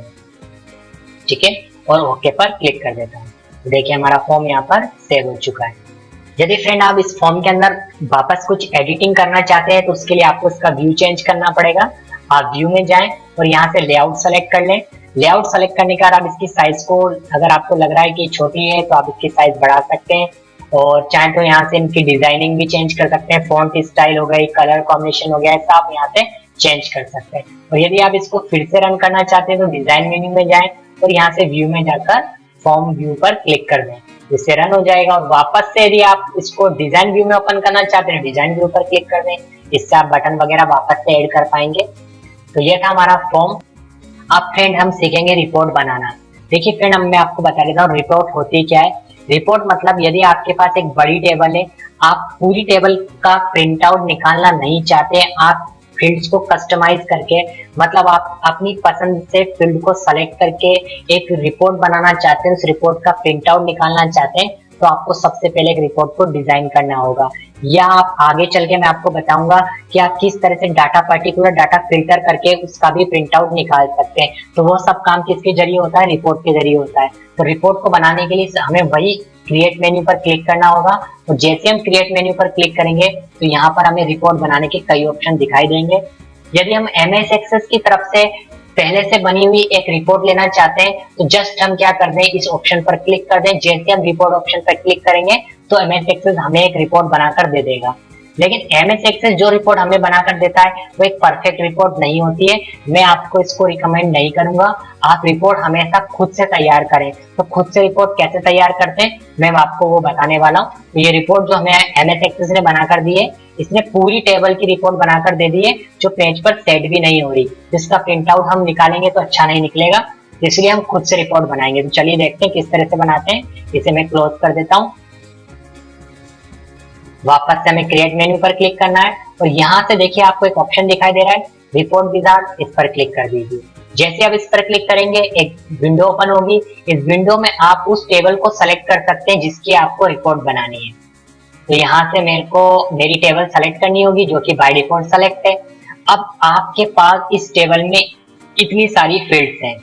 ठीक है, और ओके पर क्लिक कर देता हूँ। देखिए हमारा फॉर्म यहाँ पर सेव हो चुका है। यदि फ्रेंड आप इस फॉर्म के अंदर वापस कुछ एडिटिंग करना चाहते हैं तो उसके लिए आपको इसका व्यू चेंज करना पड़ेगा। आप व्यू में जाएं और यहाँ से लेआउट सेलेक्ट कर लें। लेआउट सेलेक्ट करने के बाद आप इसकी साइज को, अगर आपको लग रहा है कि छोटी है तो आप इसकी साइज बढ़ा सकते हैं और चाहे तो यहाँ से इनकी डिजाइनिंग भी चेंज कर सकते हैं। फॉन्ट स्टाइल हो गई, कलर कॉम्बिनेशन हो गया, ऐसा आप यहाँ से चेंज कर सकते हैं। और यदि आप इसको फिर से रन करना चाहते हैं तो डिजाइन मेन्यू में जाएं और यहाँ से व्यू में जाकर फॉर्म व्यू पर क्लिक कर दें, इससे रन हो जाएगा। और वापस से यदि आप इसको डिजाइन व्यू में ओपन करना चाहते हैं, डिजाइन व्यू पर क्लिक कर दें, इससे आप बटन वगैरह वापस से ऐड कर पाएंगे। तो ये था हमारा फॉर्म। अब फ्रेंड हम सीखेंगे रिपोर्ट बनाना। देखिए फ्रेंड, मैं आपको बता देता हूँ रिपोर्ट होती क्या है। रिपोर्ट मतलब यदि आपके पास एक बड़ी टेबल है, आप पूरी टेबल का प्रिंट आउट निकालना नहीं चाहते, आप फील्ड्स को कस्टमाइज करके, मतलब आप अपनी पसंद से फील्ड को सेलेक्ट करके एक रिपोर्ट बनाना चाहते हैं, उस रिपोर्ट का प्रिंट आउट निकालना चाहते हैं, तो आपको सबसे पहले एक रिपोर्ट को डिजाइन करना होगा, या आप आगे चल के मैं आपको बताऊंगा कि आप किस तरह से डाटा, पर्टिकुलर डाटा फिल्टर करके उसका भी प्रिंट आउट निकाल सकते हैं। तो वो सब काम किसके जरिए होता है? रिपोर्ट के जरिए होता है। तो रिपोर्ट को बनाने के लिए हमें वही क्रिएट मेन्यू पर क्लिक करना होगा। तो जैसे हम क्रिएट मेन्यू पर क्लिक करेंगे तो यहाँ पर हमें रिपोर्ट बनाने के कई ऑप्शन दिखाई देंगे। यदि हम MS एक्सेस की तरफ से पहले से बनी हुई एक रिपोर्ट लेना चाहते हैं तो जस्ट हम क्या कर दें, इस ऑप्शन पर क्लिक कर दें। जैसे हम रिपोर्ट ऑप्शन पर क्लिक करेंगे तो MS एक्सेस हमें एक रिपोर्ट बनाकर दे देगा। लेकिन MS एक्सेस जो रिपोर्ट हमें बनाकर देता है वो एक परफेक्ट रिपोर्ट नहीं होती है। मैं आपको इसको रिकमेंड नहीं करूंगा। आप रिपोर्ट हमेशा खुद से तैयार करें। तो खुद से रिपोर्ट कैसे तैयार करते हैं मैं आपको वो बताने वाला हूँ। तो ये रिपोर्ट जो हमें MS एक्सेस ने बनाकर दी है, इसने पूरी टेबल की रिपोर्ट बनाकर दे दी है जो पेज पर सेट भी नहीं हो रही, जिसका प्रिंट आउट हम निकालेंगे तो अच्छा नहीं निकलेगा, इसलिए हम खुद से रिपोर्ट बनाएंगे। तो चलिए देखते हैं किस तरह से बनाते हैं। इसे मैं क्लोज कर देता हूँ। वापस से हमें क्रिएट मेन्यू पर क्लिक करना है और यहाँ से देखिए आपको एक ऑप्शन दिखाई दे रहा है रिपोर्ट विजार्ड, इस पर क्लिक कर दीजिए। जैसे आप इस पर क्लिक करेंगे एक विंडो ओपन होगी। इस विंडो में आप उस टेबल को सेलेक्ट कर सकते हैं जिसकी आपको रिपोर्ट बनानी है। तो यहाँ से मेरे को मेरी टेबल सेलेक्ट करनी होगी जो कि बाय डिफॉल्ट सेलेक्ट है। अब आपके पास इस टेबल में इतनी सारी फील्ड्स हैं।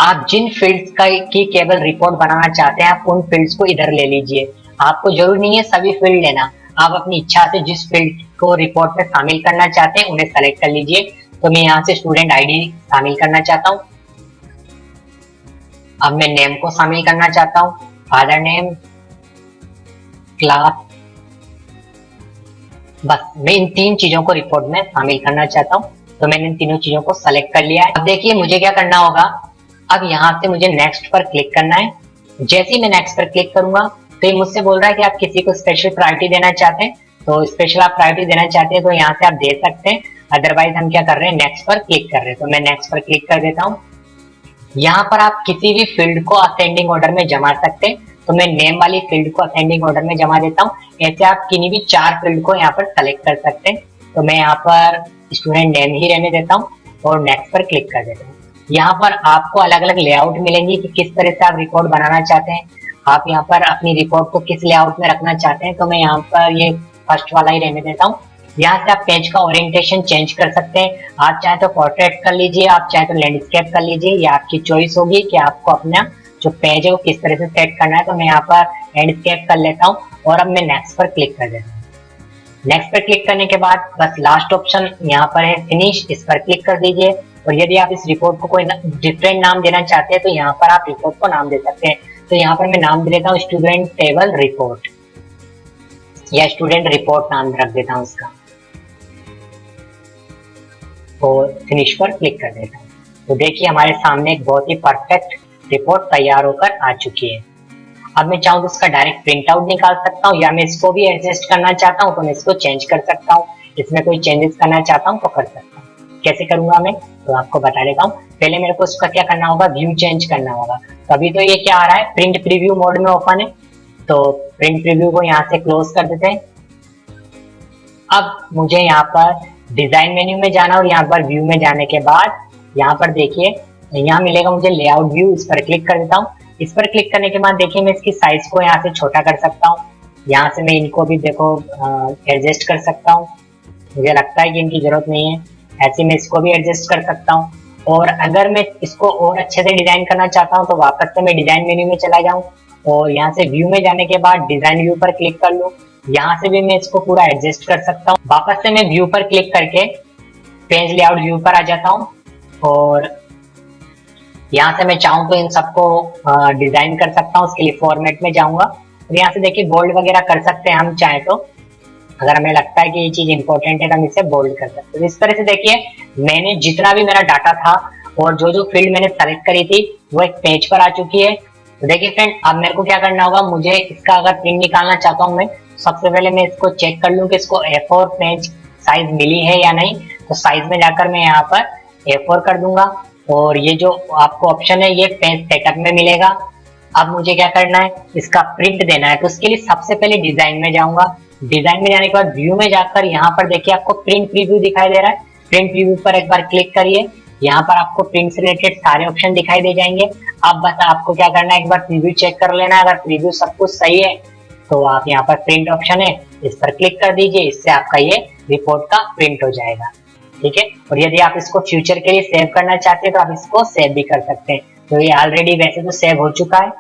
आप जिन फील्ड्स की केवल रिपोर्ट बनाना चाहते हैं आप उन फील्ड्स को इधर ले लीजिए। आपको जरूरी नहीं है सभी फील्ड लेना, आप अपनी इच्छा से जिस फील्ड को रिपोर्ट में शामिल करना चाहते हैं उन्हें सेलेक्ट कर लीजिए। तो मैं यहाँ से स्टूडेंट आईडी शामिल करना चाहता हूँ। अब मैं नेम को शामिल करना चाहता हूँ, फादर नेम, क्लास, बस मैं इन 3 चीजों को रिपोर्ट में शामिल करना चाहता हूँ। तो मैंने इन तीनों चीजों को सेलेक्ट कर लिया है। अब देखिए मुझे क्या करना होगा, अब यहाँ से मुझे नेक्स्ट पर क्लिक करना है। जैसे ही मैं नेक्स्ट पर क्लिक करूंगा तो ये मुझसे बोल रहा है कि आप किसी को स्पेशल प्रायोरिटी देना चाहते हैं। तो स्पेशल आप प्रायोरिटी देना चाहते हैं तो यहाँ से आप दे सकते हैं, अदरवाइज हम क्या कर रहे हैं नेक्स्ट पर क्लिक कर रहे हैं। तो मैं नेक्स्ट पर क्लिक कर देता हूँ। यहाँ पर आप किसी भी फील्ड को असेंडिंग ऑर्डर में जमा सकते हैं। तो मैं नेम वाली फील्ड को असेंडिंग ऑर्डर में जमा देता हूँ। ऐसे आप किन्हीं भी 4 फील्ड को यहाँ पर सेलेक्ट कर सकते हैं। तो मैं यहाँ पर स्टूडेंट नेम ही रहने देता हूँ और नेक्स्ट पर क्लिक कर देता हूँ। यहाँ पर आपको अलग अलग लेआउट मिलेंगी कि किस तरह से आप रिपोर्ट बनाना चाहते हैं। आप यहाँ पर अपनी रिपोर्ट को किस लेआउट में रखना चाहते हैं। तो मैं यहाँ पर ये फर्स्ट वाला ही रहने देता हूँ। यहाँ से आप पेज का ओरिएंटेशन चेंज कर सकते हैं। आप चाहे तो पोर्ट्रेट कर लीजिए, आप चाहे तो लैंडस्केप कर लीजिए, ये आपकी चॉइस होगी कि आपको अपना जो पेज है वो किस तरह से सेट करना है। तो मैं यहाँ पर लैंडस्केप कर लेता हूँ और अब मैं नेक्स्ट पर क्लिक कर देता हूँ। नेक्स्ट पर क्लिक करने के बाद बस लास्ट ऑप्शन यहाँ पर है फिनिश, इस पर क्लिक कर दीजिए। और यदि आप इस रिपोर्ट को कोई डिफरेंट नाम देना चाहते हैं तो यहाँ पर आप रिपोर्ट को नाम दे सकते हैं। तो यहाँ पर मैं नाम दे देता हूँ स्टूडेंट टेबल रिपोर्ट या स्टूडेंट रिपोर्ट नाम रख देता हूँ इसका और फिनिश पर क्लिक कर देता हूँ। तो देखिए हमारे सामने एक बहुत ही परफेक्ट रिपोर्ट तैयार होकर आ चुकी है। अब मैं चाहूँ तो इसका डायरेक्ट प्रिंट आउट निकाल सकता हूँ या मैं इसको भी एडजस्ट करना चाहता हूँ तो मैं इसको चेंज कर सकता हूँ। इसमें कोई चेंजेस करना चाहता हूँ तो कर सकता हूँ। कैसे करूंगा मैं तो आपको बता देता हूँ। पहले मेरे को इसका क्या करना होगा, व्यू चेंज करना होगा। तो अभी तो ये क्या आ रहा है, प्रिंट प्रीव्यू मोड में ओपन है। तो प्रिंट प्रीव्यू को यहाँ से क्लोज कर देते हैं। अब मुझे यहाँ पर डिजाइन मेन्यू में जाना और यहाँ पर व्यू में जाने के बाद यहाँ पर देखिए यहाँ मिलेगा मुझे लेआउट व्यू, इस पर क्लिक कर देता हूँ। इस पर क्लिक करने के बाद देखिए मैं इसकी साइज को यहाँ से छोटा कर सकता हूँ। यहाँ से मैं इनको भी देखो एडजस्ट कर सकता हूँ। मुझे लगता है कि इनकी जरूरत नहीं है, ऐसे मैं इसको भी एडजस्ट कर सकता हूँ। और अगर मैं इसको और अच्छे से डिजाइन करना चाहता हूँ तो वापस से मैं डिजाइन मेन्यू में चला जाऊँ और यहाँ से व्यू में जाने के बाद डिजाइन व्यू पर क्लिक कर लूँ। यहाँ से भी मैं इसको पूरा एडजस्ट कर सकता हूँ। वापस से मैं व्यू पर क्लिक करके पेज लेआउट व्यू पर आ जाता हूँ और यहाँ से मैं चाहूँ तो इन सबको डिजाइन कर सकता हूँ। उसके लिए फॉर्मेट में जाऊंगा और यहाँ से देखिए बोल्ड वगैरह कर सकते हैं हम चाहे तो। अगर हमें लगता है कि ये चीज इंपॉर्टेंट है तो हम इसे बोल्ड कर सकते हैं। इस तरह से देखिए मैंने जितना भी मेरा डाटा था और जो जो फील्ड मैंने सेलेक्ट करी थी वो एक पेज पर आ चुकी है। तो देखिए फ्रेंड अब मेरे को क्या करना होगा, मुझे इसका अगर प्रिंट निकालना चाहता हूँ मैं, सबसे पहले मैं इसको चेक कर लूँ कि इसको A4 पेज साइज मिली है या नहीं। तो साइज में जाकर मैं यहाँ पर A4 कर दूंगा और ये जो आपको ऑप्शन है ये पेज सेटअप में मिलेगा। अब मुझे क्या करना है, इसका प्रिंट देना है। तो उसके लिए सबसे पहले डिजाइन में जाऊंगा। डिजाइन में जाने के बाद व्यू में जाकर यहाँ पर देखिए आपको प्रिंट प्रीव्यू दिखाई दे रहा है। प्रिंट प्रीव्यू पर एक बार क्लिक करिए। यहाँ पर आपको प्रिंट से रिलेटेड सारे ऑप्शन दिखाई दे जाएंगे। अब बस आपको क्या करना है, एक बार प्रीव्यू चेक कर लेना है। अगर प्रीव्यू सब कुछ सही है तो आप यहाँ पर प्रिंट ऑप्शन है, इस पर क्लिक कर दीजिए। इससे आपका ये रिपोर्ट का प्रिंट हो जाएगा, ठीक है। और यदि आप इसको फ्यूचर के लिए सेव करना चाहते हैं तो आप इसको सेव भी कर सकते हैं। तो ये ऑलरेडी वैसे तो सेव हो चुका है,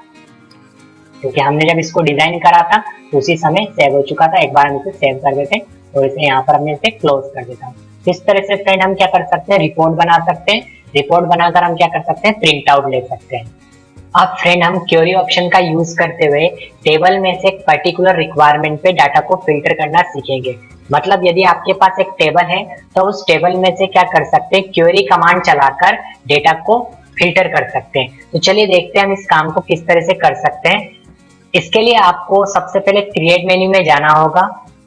क्योंकि हमने जब इसको डिजाइन करा था तो उसी समय सेव हो चुका था। एक बार हम इसे सेव कर देते हैं और इसे यहाँ पर हमने इसे क्लोज कर देता हूँ। इस तरह से फ्रेंड हम क्या कर सकते हैं, रिपोर्ट बना सकते हैं। रिपोर्ट बनाकर हम क्या कर सकते हैं, प्रिंट आउट ले सकते हैं। अब फ्रेंड हम क्वेरी ऑप्शन का यूज करते हुए टेबल में से एक पर्टिकुलर रिक्वायरमेंट पे डाटा को फिल्टर करना सीखेंगे। मतलब यदि आपके पास एक टेबल है तो उस टेबल में से क्या कर सकते हैं, क्वेरी कमांड चलाकर डेटा को फिल्टर कर सकते हैं। तो चलिए देखते हैं हम इस काम को किस तरह से कर सकते हैं। इसके लिए आपको सबसे पहले क्रिएट मेन्यू में जाना होगा।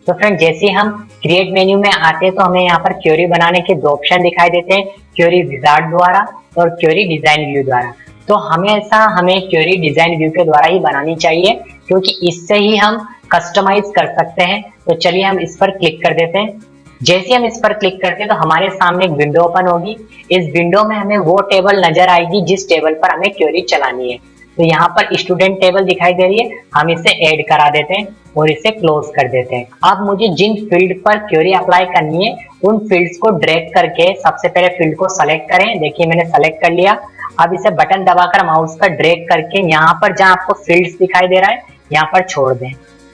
तो फ्रेंड जैसे हम क्रिएट मेन्यू में आते हैं तो हमें यहाँ पर क्वेरी बनाने के दो ऑप्शन दिखाई देते हैं, क्वेरी विजार्ड द्वारा और क्वेरी डिजाइन व्यू द्वारा। तो हमेशा हमें क्वेरी डिजाइन व्यू के द्वारा ही बनानी चाहिए, क्योंकि इससे ही हम कस्टमाइज कर सकते हैं। तो चलिए हम इस पर क्लिक कर देते हैं। जैसे हम इस पर क्लिक करते हैं तो हमारे सामने एक विंडो ओपन होगी। इस विंडो में हमें वो टेबल नजर आएगी जिस टेबल पर हमें क्वेरी चलानी है। तो यहाँ पर स्टूडेंट टेबल दिखाई दे रही है, हम इसे ऐड करा देते हैं और इसे क्लोज कर देते हैं। अब मुझे जिन फील्ड पर क्वेरी अप्लाई करनी है उन फील्ड्स को ड्रैग करके सबसे पहले फील्ड को सेलेक्ट करें। देखिए मैंने सेलेक्ट कर लिया। अब इसे बटन दबाकर माउस का ड्रैग करके यहाँ पर जहाँ आपको फील्ड्स दिखाई दे रहा है यहाँ पर छोड़ दें।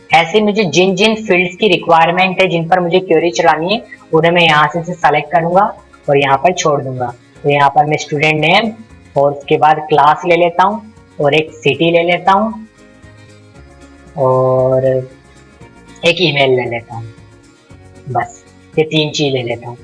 ऐसे मुझे जिन जिन फील्ड्स की रिक्वायरमेंट है, जिन पर मुझे क्वेरी चलानी है, उन्हें मैं यहाँ से सेलेक्ट करूंगा और यहाँ पर छोड़ दूंगा। तो यहाँ पर मैं स्टूडेंट नेम और उसके बाद क्लास ले लेता हूँ और एक सिटी ले लेता हूँ और एक ईमेल ले लेता हूँ। बस ये तीन चीज ले लेता हूँ।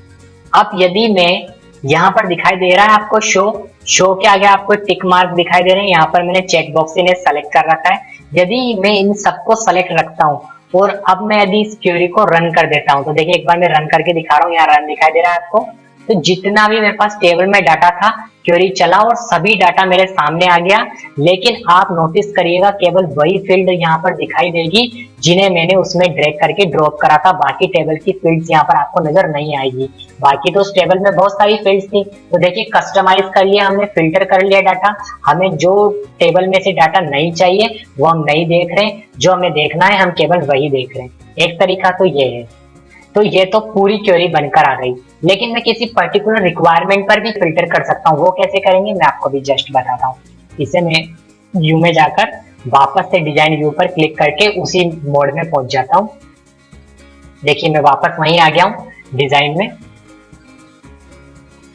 अब यदि मैं यहाँ पर दिखाई दे रहा है आपको शो के आगे आपको टिक मार्क दिखाई दे रहे हैं, यहाँ पर मैंने चेक बॉक्स इन्हें सेलेक्ट कर रखा है। यदि मैं इन सबको सेलेक्ट रखता हूँ और अब मैं यदि इस क्वेरी को रन कर देता हूँ, तो देखिए एक बार मैं रन करके दिखा रहा हूँ, यहाँ रन दिखाई दे रहा है आपको। तो जितना भी मेरे पास टेबल में डाटा था, क्वेरी चला और सभी डाटा मेरे सामने आ गया। लेकिन आप नोटिस करिएगा केवल वही फील्ड यहाँ पर दिखाई देगी जिन्हें मैंने उसमें ड्रैग करके ड्रॉप करा था। बाकी टेबल की फील्ड्स यहाँ पर आपको नजर नहीं आएगी। बाकी तो उस टेबल में बहुत सारी फील्ड्स थी। तो देखिए कस्टमाइज कर लिया हमने, फिल्टर कर लिया डाटा। हमें जो टेबल में से डाटा नहीं चाहिए वो हम नहीं देख रहे, जो हमें देखना है हम केवल वही देख रहे हैं। एक तरीका तो ये है। तो ये तो पूरी क्वेरी बनकर आ गई, लेकिन मैं किसी पर्टिकुलर रिक्वायरमेंट पर भी फिल्टर कर सकता हूँ। वो कैसे करेंगे मैं आपको भी जस्ट बताता हूँ। इसे मैं व्यू में जाकर वापस से डिजाइन व्यू पर क्लिक करके उसी मोड में पहुंच जाता हूँ। देखिए मैं वापस वहीं आ गया हूँ डिजाइन में।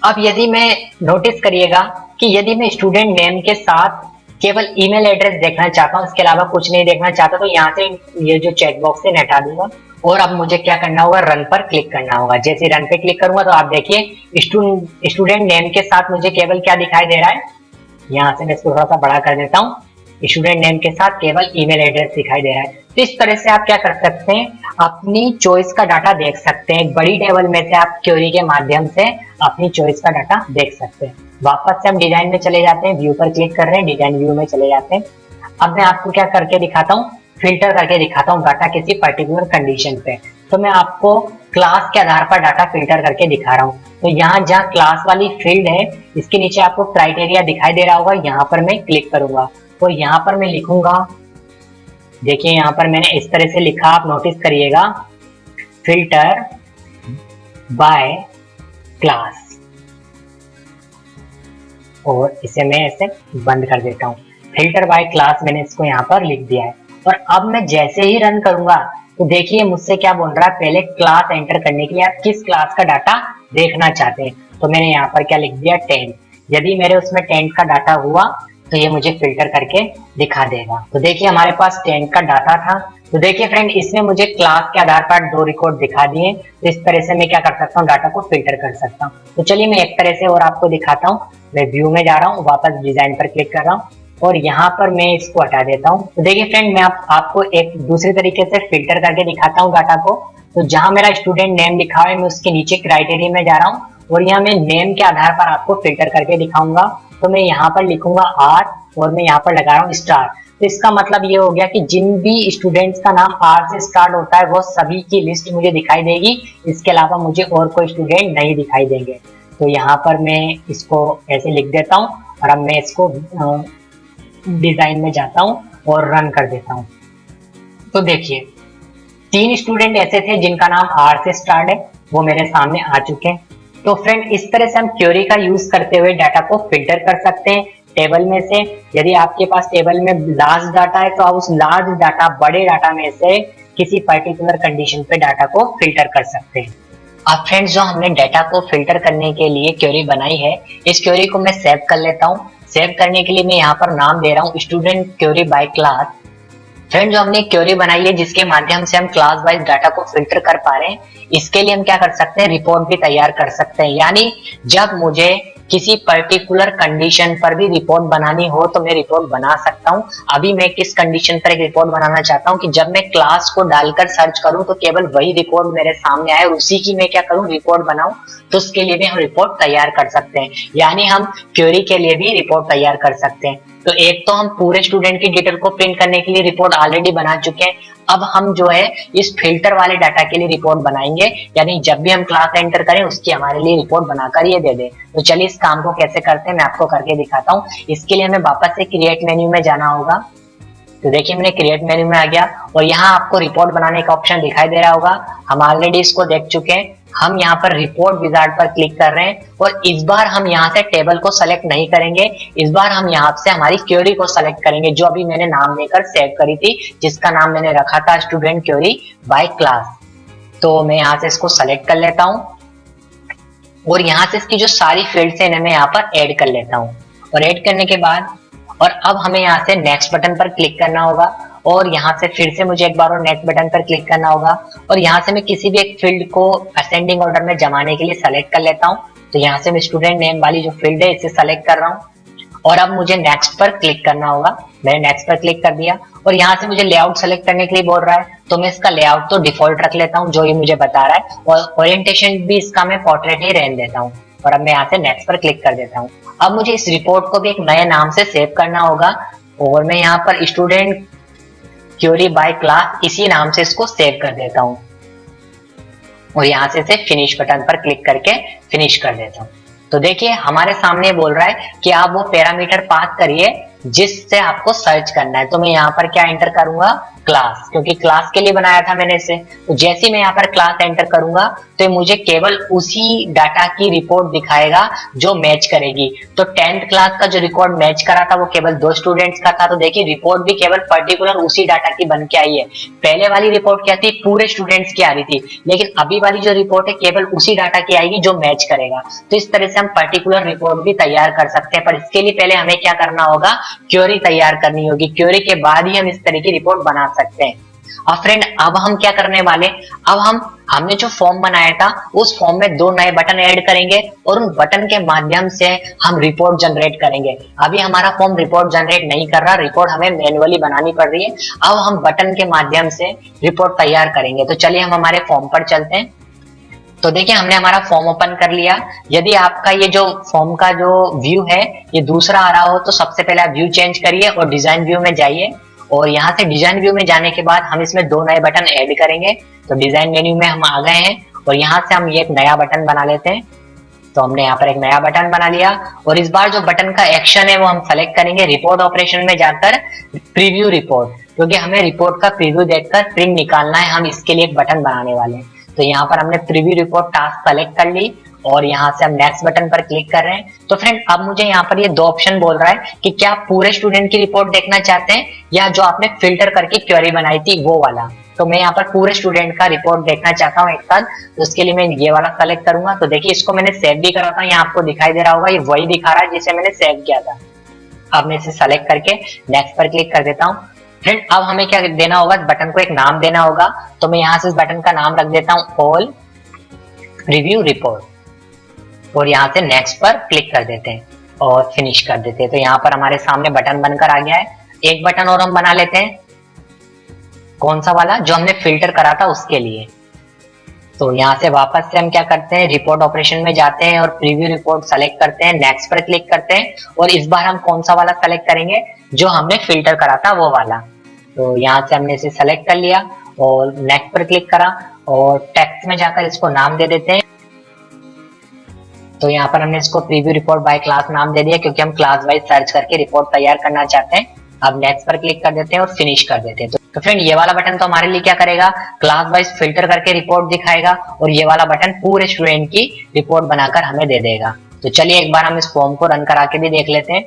अब यदि मैं नोटिस करिएगा कि यदि मैं स्टूडेंट नेम के साथ केवल ईमेल एड्रेस देखना चाहता हूँ, इसके अलावा कुछ नहीं देखना चाहता, तो यहाँ से ये जो चेक बॉक्स है हटा दूंगा और अब मुझे क्या करना होगा, रन पर क्लिक करना होगा। जैसे रन पे क्लिक करूंगा तो आप देखिए स्टूडेंट नेम के साथ मुझे केवल क्या दिखाई दे रहा है, यहाँ से मैं इसको थोड़ा सा बड़ा कर देता हूँ। स्टूडेंट नेम के साथ केवल ईमेल एड्रेस दिखाई दे रहा है। तो इस तरह से आप क्या कर सकते हैं, अपनी चॉइस का डाटा देख सकते हैं। बड़ी टेबल में से आप क्वेरी के माध्यम से अपनी चॉइस का डाटा देख सकते हैं। वापस से हम डिजाइन में चले जाते हैं, व्यू पर क्लिक कर रहे हैं, डिजाइन व्यू में चले जाते हैं। अब मैं आपको क्या करके दिखाता हूँ, फिल्टर करके दिखाता हूँ डाटा किसी पर्टिकुलर कंडीशन पे। तो मैं आपको क्लास के आधार पर डाटा फिल्टर करके दिखा रहा हूँ। तो यहाँ जहाँ क्लास वाली फील्ड है इसके नीचे आपको क्राइटेरिया दिखाई दे रहा होगा, यहाँ पर मैं क्लिक करूंगा और यहाँ पर मैं लिखूंगा। देखिए यहाँ पर मैंने इस तरह से लिखा, आप नोटिस करिएगा, फिल्टर बाय क्लास, और इसे मैं ऐसे बंद कर देता हूँ। फिल्टर बाय क्लास मैंने इसको यहाँ पर लिख दिया है। और अब मैं जैसे ही रन करूंगा तो देखिए मुझसे क्या बोल रहा है, पहले क्लास एंटर करने के लिए आप किस क्लास का डाटा देखना चाहते हैं। तो मैंने यहाँ पर क्या लिख दिया, 10। यदि मेरे उसमें 10 का डाटा हुआ तो ये मुझे फिल्टर करके दिखा देगा। तो देखिए हमारे पास 10 का डाटा था। तो देखिए फ्रेंड, इसने मुझे क्लास के आधार पर 2 रिकॉर्ड दिखा दिए। तो इस तरह से मैं क्या कर सकता हूँ, डाटा को फिल्टर कर सकता हूँ। तो चलिए मैं एक तरह से और आपको दिखाता हूँ। मैं व्यू में जा रहा हूँ, वापस डिजाइन पर क्लिक कर रहा हूँ और यहाँ पर मैं इसको हटा देता हूँ। तो देखिए फ्रेंड, मैं आपको एक दूसरे तरीके से फिल्टर करके दिखाता हूँ डाटा को। तो जहां मेरा स्टूडेंट नेम लिखा है मैं उसके नीचे क्राइटेरिया में जा रहा हूँ और यहाँ मैं नेम के आधार पर आपको फिल्टर करके दिखाऊंगा। तो मैं यहाँ पर लिखूंगा R और मैं यहाँ पर लगा रहा हूँ स्टार। तो इसका मतलब ये हो गया कि जिन भी स्टूडेंट्स का नाम R से स्टार्ट होता है वो सभी की लिस्ट मुझे दिखाई देगी। इसके अलावा मुझे और कोई स्टूडेंट नहीं दिखाई देंगे। तो यहाँ पर मैं इसको ऐसे लिख देता हूँ और अब मैं इसको डिजाइन में जाता हूँ और रन कर देता हूँ। तो देखिए 3 स्टूडेंट ऐसे थे जिनका नाम आर से स्टार्ट है, वो मेरे सामने आ चुके हैं। तो फ्रेंड इस तरह से हम क्वेरी का यूज करते हुए डाटा को फिल्टर कर सकते हैं टेबल में से। यदि आपके पास टेबल में लार्ज डाटा है तो आप उस लार्ज डाटा, बड़े डाटा में से किसी पर्टिकुलर कंडीशन पे डाटा को फिल्टर कर सकते हैं। अब फ्रेंड्स जो हमने डाटा को फिल्टर करने के लिए क्वेरी बनाई है, इस क्वेरी को मैं सेव कर लेता हूँ। सेव करने के लिए मैं यहाँ पर नाम दे रहा हूँ student query by class. Friend जो हमने क्वेरी बनाई है जिसके माध्यम से हम क्लास वाइज डाटा को फिल्टर कर पा रहे हैं, इसके लिए हम क्या कर सकते हैं, रिपोर्ट भी तैयार कर सकते हैं। यानी जब मुझे किसी पर्टिकुलर कंडीशन पर भी रिपोर्ट बनानी हो तो मैं रिपोर्ट बना सकता हूं। अभी मैं किस कंडीशन पर एक रिपोर्ट बनाना चाहता हूं कि जब मैं क्लास को डालकर सर्च करूं तो केवल वही रिपोर्ट मेरे सामने आए और उसी की मैं क्या करूं, रिपोर्ट बनाऊं। तो उसके लिए भी हम रिपोर्ट तैयार कर सकते हैं, यानी हम क्वेरी के लिए भी रिपोर्ट तैयार कर सकते हैं। तो एक तो हम पूरे स्टूडेंट की डिटेल को प्रिंट करने के लिए रिपोर्ट ऑलरेडी बना चुके हैं। अब हम जो है इस फिल्टर वाले डाटा के लिए रिपोर्ट बनाएंगे, यानी जब भी हम क्लास एंटर करें उसकी हमारे लिए रिपोर्ट बनाकर ये दे दे। तो चलिए इस काम को कैसे करते हैं मैं आपको करके दिखाता हूँ। इसके लिए हमें वापस से क्रिएट मेन्यू में जाना होगा। तो देखिए मैंने क्रिएट मेन्यू में आ गया और यहाँ आपको रिपोर्ट बनाने का ऑप्शन दिखाई दे रहा होगा। हम ऑलरेडी इसको देख चुके हैं। हम यहाँ पर रिपोर्ट विजार्ड पर क्लिक कर रहे हैं और इस बार हम यहाँ से टेबल को सेलेक्ट नहीं करेंगे। इस बार हम यहाँ से हमारी क्वेरी को सेलेक्ट करेंगे जो अभी मैंने नाम देकर सेव करी थी, जिसका नाम मैंने रखा था स्टूडेंट क्वेरी बाय क्लास। तो मैं यहाँ से इसको सेलेक्ट कर लेता हूँ और यहाँ से इसकी जो सारी फील्ड्स हैं मैं यहाँ पर ऐड कर लेता हूँ। और ऐड करने के बाद और अब हमें यहाँ से नेक्स्ट बटन पर क्लिक करना होगा और यहाँ से फिर से मुझे एक बार और नेक्स्ट बटन पर क्लिक करना होगा और यहाँ से मैं किसी भी एक फील्ड को असेंडिंग ऑर्डर में जमाने के लिए सेलेक्ट कर लेता हूँ। तो यहाँ से मैं स्टूडेंट नेम वाली जो फील्ड है इसे सेलेक्ट कर रहा हूँ और अब मुझे नेक्स्ट पर क्लिक करना होगा। मैंने नेक्स्ट पर क्लिक कर दिया और यहाँ से मुझे लेआउट सेलेक्ट करने के लिए बोल रहा है, तो मैं इसका लेआउट तो डिफॉल्ट रख लेता हूँ जो ये मुझे बता रहा है और ओरिएंटेशन भी इसका मैं पोर्ट्रेट ही रहने देता हूँ। और अब मैं यहाँ से नेक्स्ट पर क्लिक कर देता हूँ। अब मुझे इस रिपोर्ट को भी एक नए नाम से सेव करना होगा और मैं यहाँ पर स्टूडेंट क्वेरी बाय क्लास इसी नाम से इसको सेव कर देता हूँ और यहाँ से फिनिश बटन पर क्लिक करके फिनिश कर देता हूँ। तो देखिए हमारे सामने बोल रहा है कि आप वो पैरामीटर पास करिए जिससे आपको सर्च करना है। तो मैं यहाँ पर क्या एंटर करूंगा, क्लास, क्योंकि क्लास के लिए बनाया था मैंने इसे। तो जैसे ही मैं यहाँ पर क्लास एंटर करूंगा तो मुझे केवल उसी डाटा की रिपोर्ट दिखाएगा जो मैच करेगी। तो 10th क्लास का जो रिकॉर्ड मैच करा था वो केवल 2 स्टूडेंट्स का था। तो देखिए रिपोर्ट भी केवल पर्टिकुलर उसी डाटा की बन के आई है। पहले वाली रिपोर्ट क्या थी, पूरे स्टूडेंट्स की आ रही थी, लेकिन अभी वाली जो रिपोर्ट है केवल उसी डाटा की आएगी जो मैच करेगा। तो इस तरह से हम पर्टिकुलर रिपोर्ट भी तैयार कर सकते हैं, पर इसके लिए पहले हमें क्या करना होगा, क्वेरी तैयार करनी होगी। क्वेरी के बाद ही हम इस तरह की रिपोर्ट बना सकते हैं। अब फ्रेंड अब हम क्या करने वाले, अब हमने जो फॉर्म बनाया था उस फॉर्म में 2 नए बटन ऐड करेंगे और उन बटन के माध्यम से हम रिपोर्ट जनरेट करेंगे। अभी हमारा फॉर्म रिपोर्ट जनरेट नहीं कर रहा, रिपोर्ट हमें मैन्युअली बनानी पड़ रही है। अब हम बटन के माध्यम से रिपोर्ट तैयार करेंगे। तो चलिए हम हमारे फॉर्म पर चलते हैं। तो देखिए हमने हमारा फॉर्म ओपन कर लिया। यदि आपका ये जो फॉर्म का जो व्यू है ये दूसरा आ रहा हो तो सबसे पहले आप व्यू चेंज करिए और डिजाइन व्यू में जाइए और यहाँ से डिजाइन व्यू में जाने के बाद हम इसमें 2 नए बटन ऐड करेंगे। तो डिजाइन मेन्यू में हम आ गए हैं और यहाँ से हम ये एक नया बटन बना लेते हैं। तो हमने यहाँ पर एक नया बटन बना लिया और इस बार जो बटन का एक्शन है वो हम सेलेक्ट करेंगे रिपोर्ट ऑपरेशन में जाकर प्रीव्यू रिपोर्ट, क्योंकि हमें रिपोर्ट का प्रीव्यू देखकर प्रिंट निकालना है। हम इसके लिए एक बटन बनाने वाले हैं। तो यहाँ पर हमने प्रीव्यू रिपोर्ट टास्क सेलेक्ट कर ली और यहाँ से हम नेक्स्ट बटन पर क्लिक कर रहे हैं। तो फ्रेंड अब मुझे यहाँ पर ये 2 ऑप्शन बोल रहा है कि क्या आप पूरे स्टूडेंट की रिपोर्ट देखना चाहते हैं या जो आपने फिल्टर करके क्वेरी बनाई थी वो वाला। तो मैं यहाँ पर पूरे स्टूडेंट का रिपोर्ट देखना चाहता हूँ एक साथ, तो उसके लिए मैं ये वाला सेलेक्ट करूंगा। तो देखिए इसको मैंने सेव भी करा था, यहाँ आपको दिखाई दे रहा होगा ये वही दिखा रहा है जिसे मैंने सेव किया था। अब मैं इसे सेलेक्ट करके नेक्स्ट पर क्लिक कर देता हूँ। फ्रेंड अब हमें क्या देना होगा, बटन को एक नाम देना होगा। तो मैं यहाँ से इस बटन का नाम रख देता हूँ ऑल रिव्यू रिपोर्ट और यहाँ से नेक्स्ट पर क्लिक कर देते हैं और फिनिश कर देते हैं। तो यहाँ पर हमारे सामने बटन बनकर आ गया है। एक बटन और हम बना लेते हैं, कौन सा वाला, जो हमने फिल्टर करा था उसके लिए। तो यहाँ से वापस से हम क्या करते हैं, रिपोर्ट ऑपरेशन में जाते हैं और प्रीव्यू रिपोर्ट सेलेक्ट करते हैं, नेक्स्ट पर क्लिक करते हैं और इस बार हम कौन सा वाला सेलेक्ट करेंगे, जो हमने फिल्टर करा था वो वाला। तो यहाँ से हमने इसे सेलेक्ट कर लिया और नेक्स्ट पर क्लिक करा और टेक्स्ट में जाकर इसको नाम दे देते हैं। तो यहाँ पर हमने इसको प्रीव्यू रिपोर्ट बाय क्लास नाम दे दिया क्योंकि हम क्लास वाइज सर्च करके रिपोर्ट तैयार करना चाहते हैं। अब नेक्स्ट पर क्लिक कर देते हैं और फिनिश कर देते हैं। तो फ्रेंड ये वाला बटन तो हमारे लिए क्या करेगा, क्लास वाइज फिल्टर करके रिपोर्ट दिखाएगा और ये वाला बटन पूरे स्टूडेंट की रिपोर्ट बनाकर हमें दे देगा। तो चलिए एक बार हम इस फॉर्म को रन करा के भी देख लेते हैं।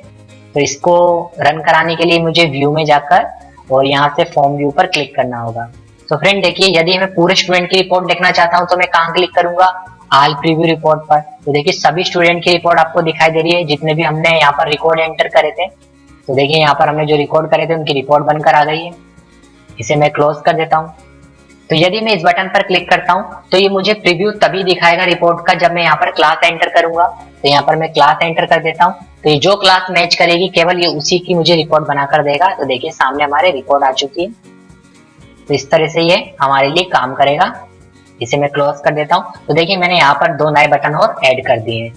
तो इसको रन कराने के लिए मुझे व्यू में जाकर और यहाँ से फॉर्म व्यू पर क्लिक करना होगा। तो फ्रेंड देखिए, यदि मैं पूरे स्टूडेंट की रिपोर्ट देखना चाहता हूँ तो मैं कहाँ क्लिक करूंगा, ऑल प्रीव्यू रिपोर्ट पर। तो देखिए सभी स्टूडेंट की रिपोर्ट आपको दिखाई दे रही है जितने भी हमने यहाँ पर रिकॉर्ड एंटर करे थे। तो देखिए यहाँ पर हमने जो रिकॉर्ड करे थे उनकी रिपोर्ट बनकर आ गई है। इसे मैं क्लोज कर देता हूँ। तो यदि मैं इस बटन पर क्लिक करता हूँ तो ये मुझे प्रीव्यू तभी दिखाएगा रिपोर्ट का जब मैं यहाँ पर क्लास एंटर करूंगा। तो यहाँ पर मैं क्लास एंटर कर देता हूँ। तो ये जो क्लास मैच करेगी केवल ये उसी की मुझे रिपोर्ट बनाकर देगा। तो देखिए सामने हमारे रिपोर्ट आ चुकी है। तो इस तरह से ये हमारे लिए काम करेगा। इसे मैं क्लोज कर देता हूँ। तो देखिए मैंने यहाँ पर 2 नए बटन और ऐड कर दिए हैं।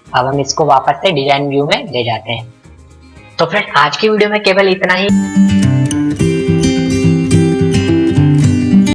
अब हम इसको वापस से डिजाइन व्यू में ले जाते हैं। तो फ्रेंड आज की वीडियो में केवल इतना ही।